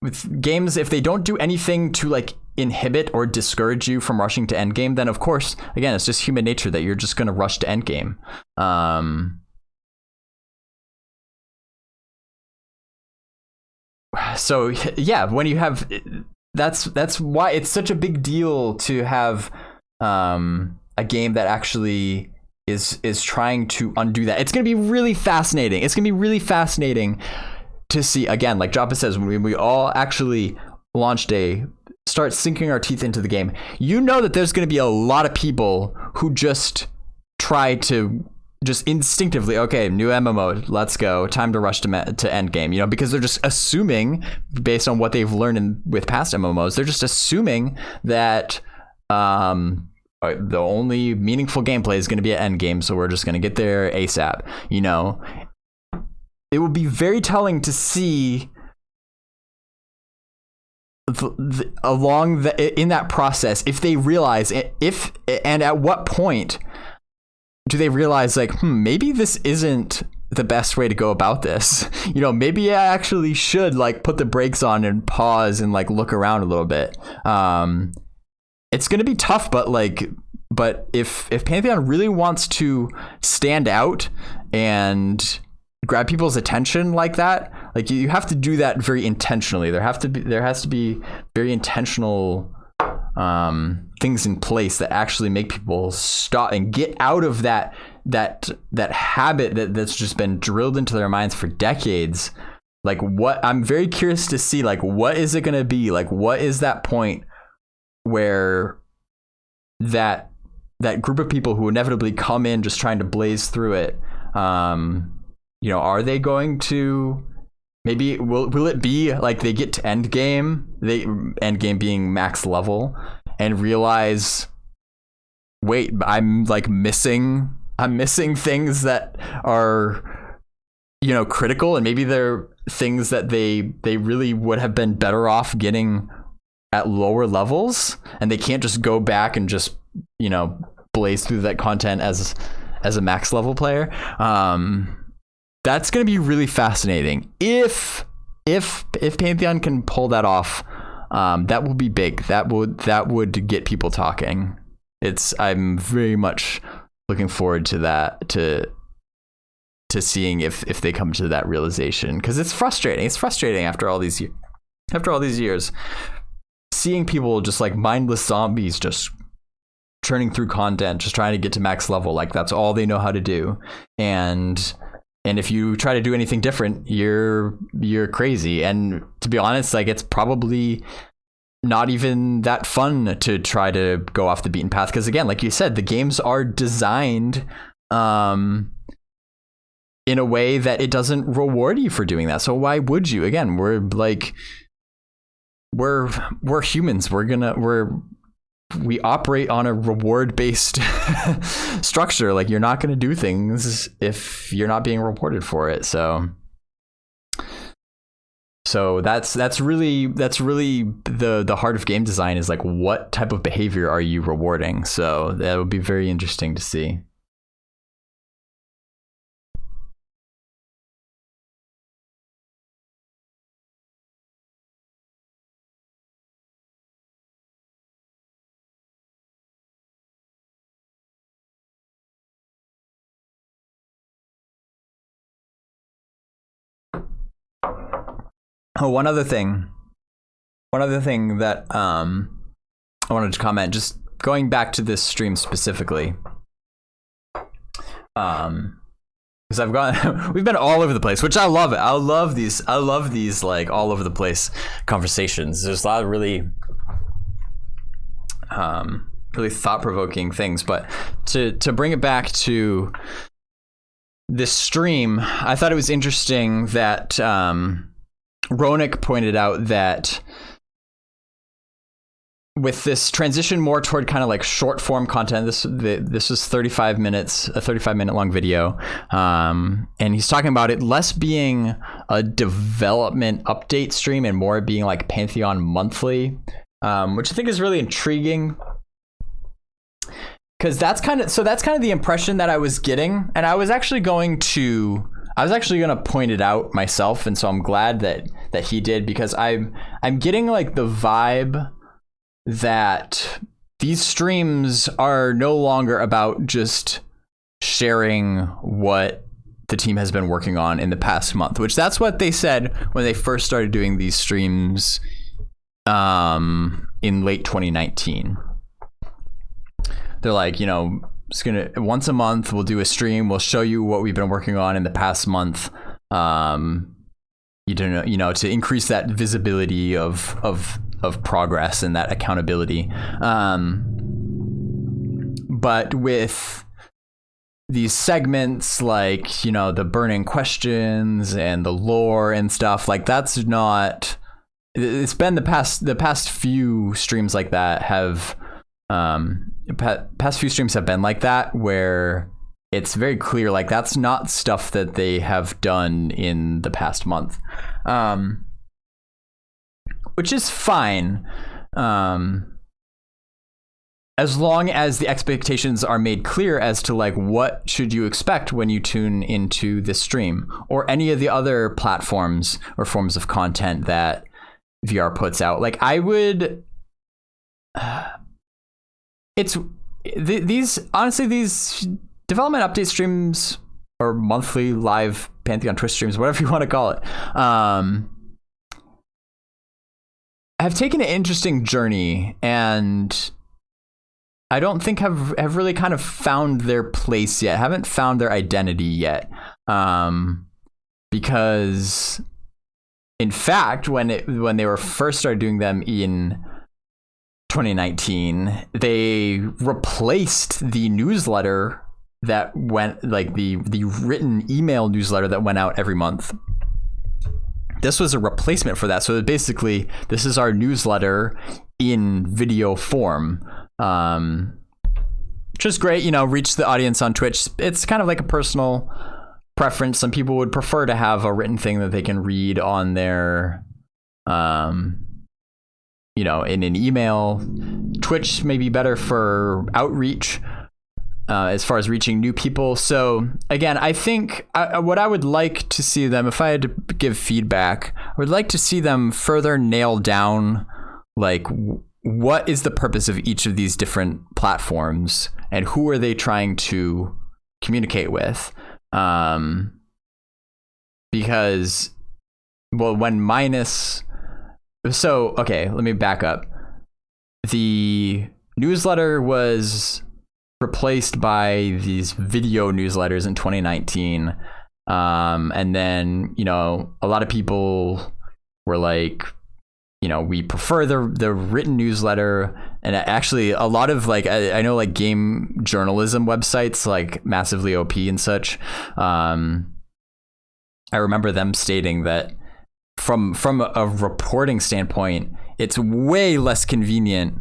with games, if they don't do anything to like inhibit or discourage you from rushing to end game, then of course, again, it's just human nature that you're just going to rush to end game. So yeah, when you have, that's why it's such a big deal to have a game that actually is trying to undo that. It's going to be really fascinating. It's going to be really fascinating to see, again, like Joppa says, when we all actually launch day start sinking our teeth into the game, you know that there's going to be a lot of people who just try to just instinctively, okay, new MMO, let's go, time to rush to end game, you know, because they're just assuming, based on what they've learned with past MMOs, they're just assuming that the only meaningful gameplay is going to be at end game, so we're just going to get there ASAP, you know. It would be very telling to see in that process, if they realize, and at what point do they realize, like, maybe this isn't the best way to go about this. You know, maybe I actually should like put the brakes on and pause and like look around a little bit. It's going to be tough, but if Pantheon really wants to stand out and grab people's attention like that, like you have to do that very intentionally. There has to be very intentional things in place that actually make people stop and get out of that habit that's just been drilled into their minds for decades. Like, what I'm very curious to see, like, what is it going to be? Like, what is that point where that group of people who inevitably come in just trying to blaze through it, you know, are they going to, maybe will it be like they get to end game being max level, and realize, wait, I'm missing things that are, you know, critical, and maybe they're things that they really would have been better off getting at lower levels, and they can't just go back and just, you know, blaze through that content as a max level player. That's going to be really fascinating. If Pantheon can pull that off, that will be big. That would get people talking. I'm very much looking forward to that, to seeing if they come to that realization, because it's frustrating. It's frustrating after all these years, seeing people just like mindless zombies just churning through content, just trying to get to max level. Like, that's all they know how to do. And if you try to do anything different, you're crazy. And to be honest, like, it's probably not even that fun to try to go off the beaten path, because again, like you said, the games are designed in a way that it doesn't reward you for doing that. So why would you? Again, we're humans. We operate on a reward-based structure. Like, you're not going to do things if you're not being rewarded for it. So that's really the heart of game design, is like, what type of behavior are you rewarding? So that would be very interesting to see. Oh, one other thing that I wanted to comment, just going back to this stream specifically. because I've gone we've been all over the place, which I love it. I love these like all over the place conversations. There's a lot of really really thought-provoking things. But to bring it back to this stream, I thought it was interesting that Ronik pointed out that with this transition more toward kind of like short form content, this was 35 minutes, a 35-minute long video, and he's talking about it less being a development update stream and more being like Pantheon monthly, which I think is really intriguing, because that's kind of the impression that I was getting, and I was actually going to point it out myself, and so I'm glad that he did, because I'm getting like the vibe that these streams are no longer about just sharing what the team has been working on in the past month, which that's what they said when they first started doing these streams in late 2019. They're like, it's gonna once a month we'll do a stream, we'll show you what we've been working on in the past month, to increase that visibility of progress and that accountability. But with these segments like, the burning questions and the lore and stuff, like that's not, it's been the past few streams like that have, past few streams have been like that, where it's very clear, like that's not stuff that they have done in the past month. Which is fine, as long as the expectations are made clear as to like what should you expect when you tune into this stream or any of the other platforms or forms of content that VR puts out. Like I would, these development update streams or monthly live Pantheon Twitch streams, whatever you want to call it, have taken an interesting journey, and I don't think have really kind of found their place yet, haven't found their identity yet, because in fact when they were first started doing them in 2019, they replaced the newsletter that went, like the written email newsletter that went out every month. This was a replacement for that. So basically, this is our newsletter in video form, which is great, reach the audience on Twitch. It's kind of like a personal preference. Some people would prefer to have a written thing that they can read on their, in an email. Twitch may be better for outreach, as far as reaching new people. So again, I think what I would like to see them, if I had to give feedback, I would like to see them further nail down, like what is the purpose of each of these different platforms and who are they trying to communicate with? Because, well, when minus, so, okay, let me back up. The newsletter was replaced by these video newsletters in 2019, and then a lot of people were like, we prefer the written newsletter. And actually a lot of like I know like game journalism websites like Massively OP and such, I remember them stating that from a reporting standpoint, it's way less convenient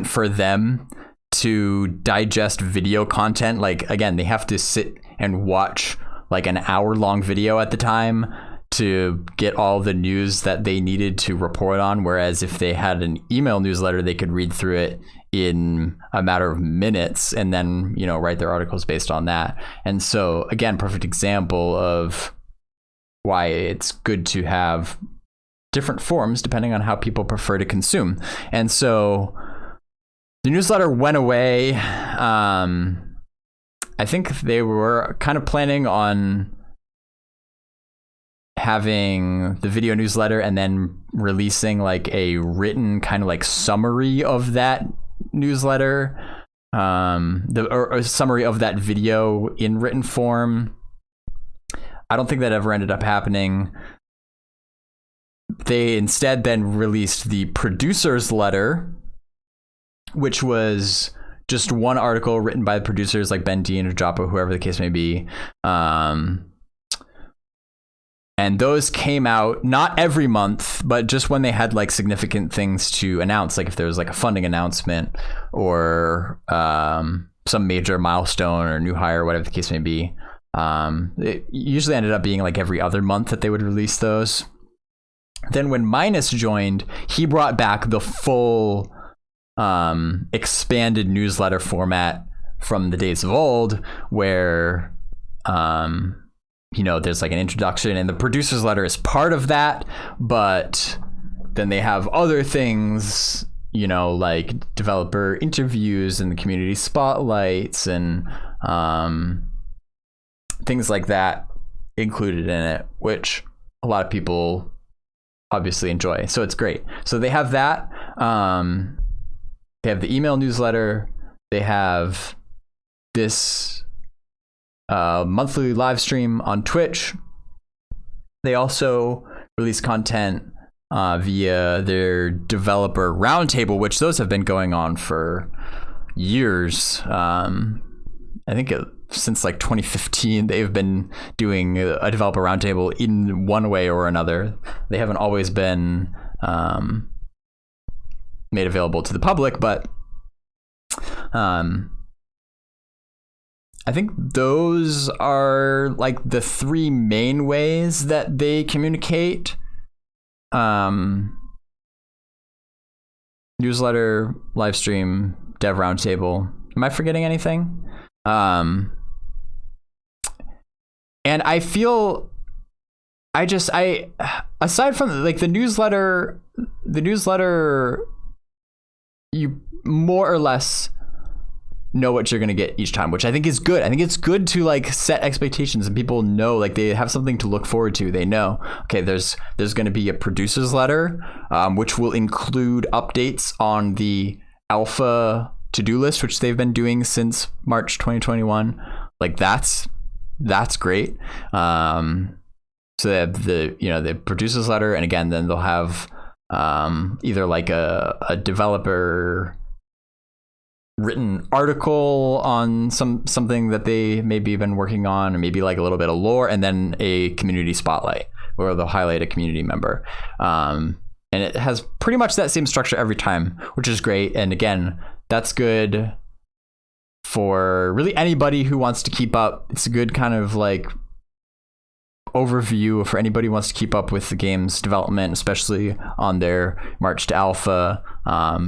for them to digest video content. Like, again, they have to sit and watch like an hour-long video at the time to get all the news that they needed to report on. Whereas if they had an email newsletter, they could read through it in a matter of minutes and then, write their articles based on that. And so, again, perfect example of why it's good to have different forms depending on how people prefer to consume. And so the newsletter went away. I think they were kind of planning on having the video newsletter and then releasing like a written kind of like summary of that newsletter or a summary of that video in written form. I don't think that ever ended up happening. They instead then released the producer's letter, which was just one article written by the producers like Ben Dean or Joppa, whoever the case may be. And those came out not every month, but just when they had like significant things to announce, like if there was like a funding announcement or some major milestone or new hire, whatever the case may be. It usually ended up being like every other month that they would release those. Then when Minus joined, he brought back the full expanded newsletter format from the days of old, where there's like an introduction and the producer's letter is part of that, but then they have other things, like developer interviews and the community spotlights and things like that included in it, which a lot of people obviously enjoy. So it's great. So they have that. They have the email newsletter. They have this monthly live stream on Twitch. They also release content via their developer roundtable, which those have been going on for years. I think since like 2015, they've been doing a developer roundtable in one way or another. They haven't always been made available to the public, but I think those are like the three main ways that they communicate. Newsletter, live stream, dev roundtable. Am I forgetting anything? And I feel aside from like the newsletter, you more or less know what you're going to get each time, which I think is good. I think it's good to like set expectations and people know, like they have something to look forward to. They know, okay, there's going to be a producer's letter, which will include updates on the alpha to-do list, which they've been doing since March 2021. Like that's great. So they have the producer's letter, and again, then they'll have either like a developer written article on something that they maybe been working on, or maybe like a little bit of lore, and then a community spotlight where they'll highlight a community member. And it has pretty much that same structure every time, which is great. And again, that's good for really anybody who wants to keep up. It's a good kind of like overview for anybody who wants to keep up with the game's development, especially on their march to alpha.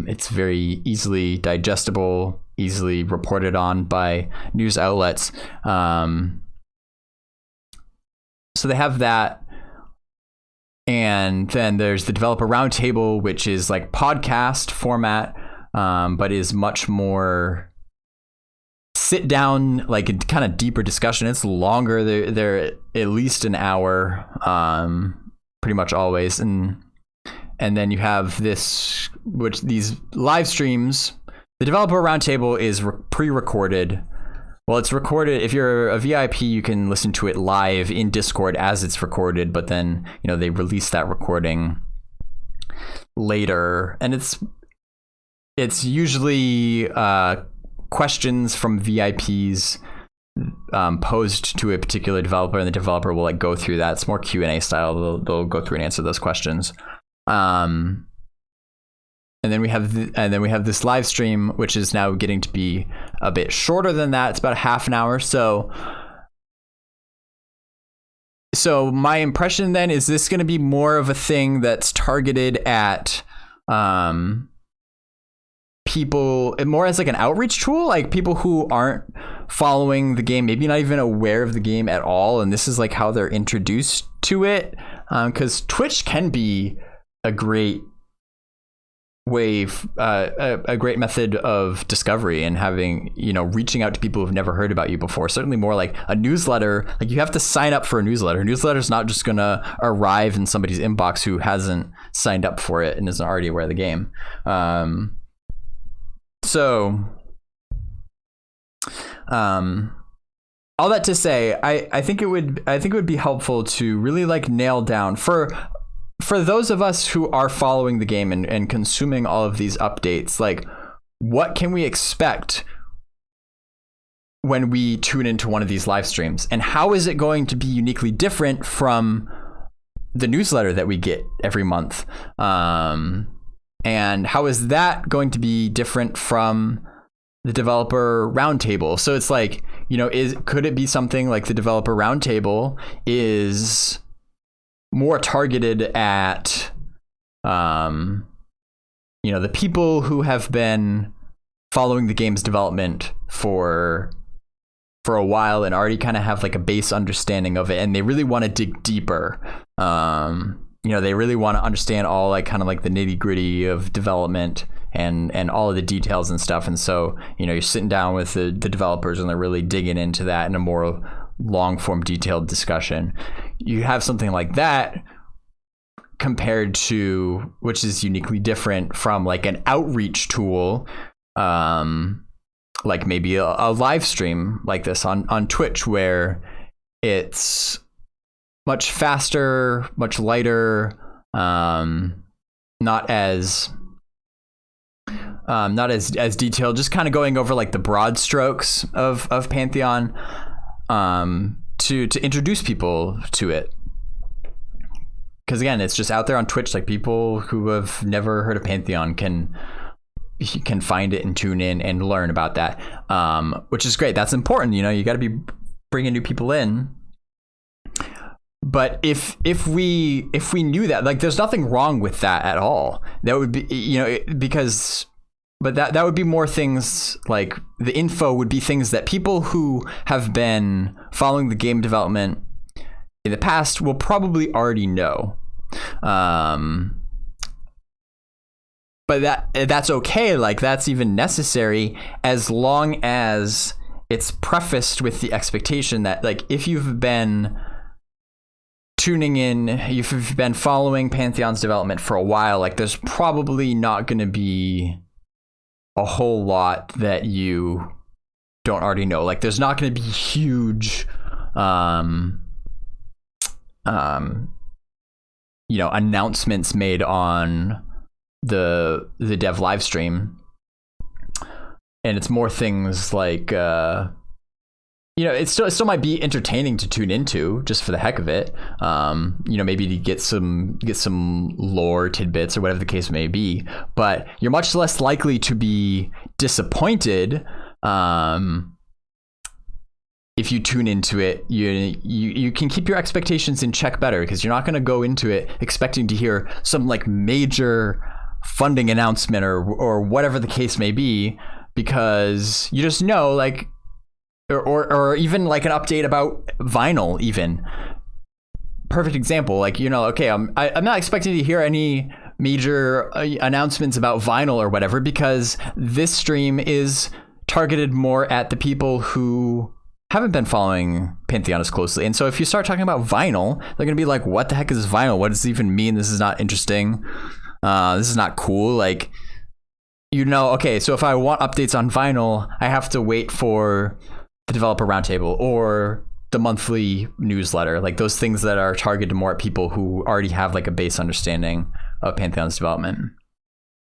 It's very easily digestible, easily reported on by news outlets. So they have that. And then there's the developer roundtable, which is like podcast format, but is much more sit down, like a kind of deeper discussion. It's longer. They're at least an hour, pretty much always. And then you have these live streams. The developer roundtable is pre-recorded. Well, it's recorded. If you're a VIP, you can listen to it live in Discord as it's recorded, but then, they release that recording later. And it's usually questions from VIPs posed to a particular developer, and the developer will like go through that. It's more Q&A style. They'll go through and answer those questions. And then we have this live stream, which is now getting to be a bit shorter than that. It's about half an hour. So my impression then is this going to be more of a thing that's targeted at people, more as like an outreach tool, like people who aren't following the game, maybe not even aware of the game at all, and this is like how they're introduced to it. Because Twitch can be a great way, a great method of discovery and having, reaching out to people who've never heard about you before. Certainly more like a newsletter. Like you have to sign up for a newsletter. A newsletter is not just gonna arrive in somebody's inbox who hasn't signed up for it and isn't already aware of the game. So All that to say, I think it would be helpful to really like nail down for those of us who are following the game and consuming all of these updates, like what can we expect when we tune into one of these live streams, and how is it going to be uniquely different from the newsletter that we get every month, and how is that going to be different from the developer roundtable? So it's like, could it be something like the developer roundtable is more targeted at the people who have been following the game's development for a while and already kind of have like a base understanding of it, and they really want to dig deeper. They really want to understand all like kind of like the nitty gritty of development and all of the details and stuff. And so, you're sitting down with the developers and they're really digging into that in a more long form detailed discussion. You have something like that compared to, which is uniquely different from like an outreach tool, like maybe a live stream like this on Twitch, where it's much faster, much lighter, not as detailed, just kind of going over like the broad strokes of Pantheon, to introduce people to it. Because again, it's just out there on Twitch, like people who have never heard of Pantheon can find it and tune in and learn about that, which is great. That's important. You got to be bringing new people in. But if we knew that, like, there's nothing wrong with that at all. That would be, but that would be more things like the info would be things that people who have been following the game development in the past will probably already know. But that's okay. Like, that's even necessary as long as it's prefaced with the expectation that, like, if you've been tuning in, if you've been following Pantheon's development for a while, like, there's probably not going to be a whole lot that you don't already know. Like, there's not going to be huge announcements made on the dev live stream, and it's more things like it still might be entertaining to tune into just for the heck of it, maybe to get some lore tidbits or whatever the case may be, but you're much less likely to be disappointed if you tune into it. You can keep your expectations in check better, because you're not going to go into it expecting to hear some like major funding announcement or whatever the case may be, because you just know, like, or even like an update about vinyl. Even perfect example, like, okay, I'm not expecting to hear any major announcements about vinyl or whatever, because this stream is targeted more at the people who haven't been following Pantheon as closely. And so if you start talking about vinyl, they're gonna be like, what the heck is vinyl? What does it even mean? This is not interesting. This is not cool. Like, okay, so if I want updates on vinyl, I have to wait for the developer roundtable or the monthly newsletter, like those things that are targeted more at people who already have like a base understanding of Pantheon's development.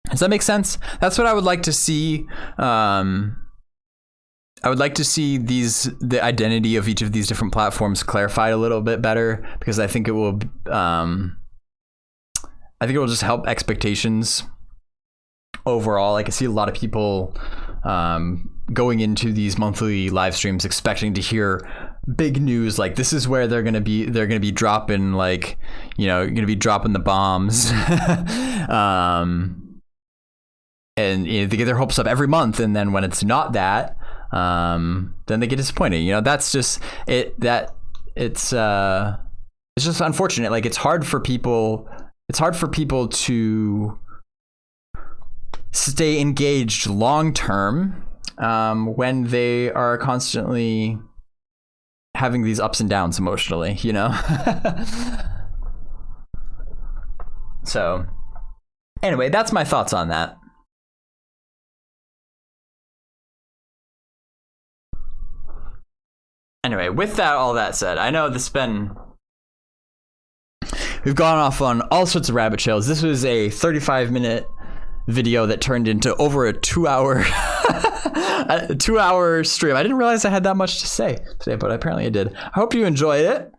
Does that make sense? That's what I would like to see. I would like to see the identity of each of these different platforms clarified a little bit better, because I think it will just help expectations overall. Like, I see a lot of people going into these monthly live streams expecting to hear big news, like this is where they're gonna be dropping, like, gonna be dropping the bombs. And they get their hopes up every month, and then when it's not that, then they get disappointed. That's just it. It's just unfortunate. Like, it's hard for people to stay engaged long term when they are constantly having these ups and downs emotionally, So anyway, that's my thoughts on that. Anyway, with all that said, I know we've gone off on all sorts of rabbit trails. This was a 35-minute video that turned into over a 2-hour a 2-hour stream. I didn't realize I had that much to say today, but apparently I did. I hope you enjoyed it.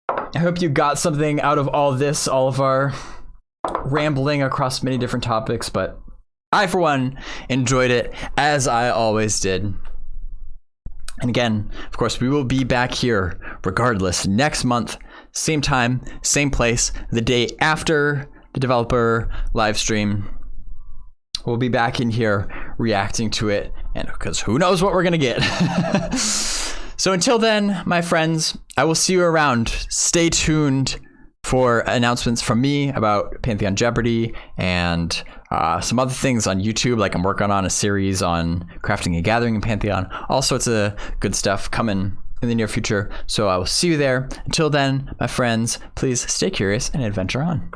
I hope you got something out of all this, all of our rambling across many different topics, but I, for one, enjoyed it, as I always did. And again, of course, we will be back here regardless next month, same time, same place, the day after the developer live stream. We'll be back in here reacting to it, and because who knows what we're gonna get. So until then, my friends, I will see you around. Stay tuned for announcements from me about Pantheon Jeopardy and some other things on YouTube, like I'm working on a series on crafting and gathering in Pantheon. All sorts of good stuff coming in the near future. So I will see you there. Until then, my friends, please stay curious and adventure on.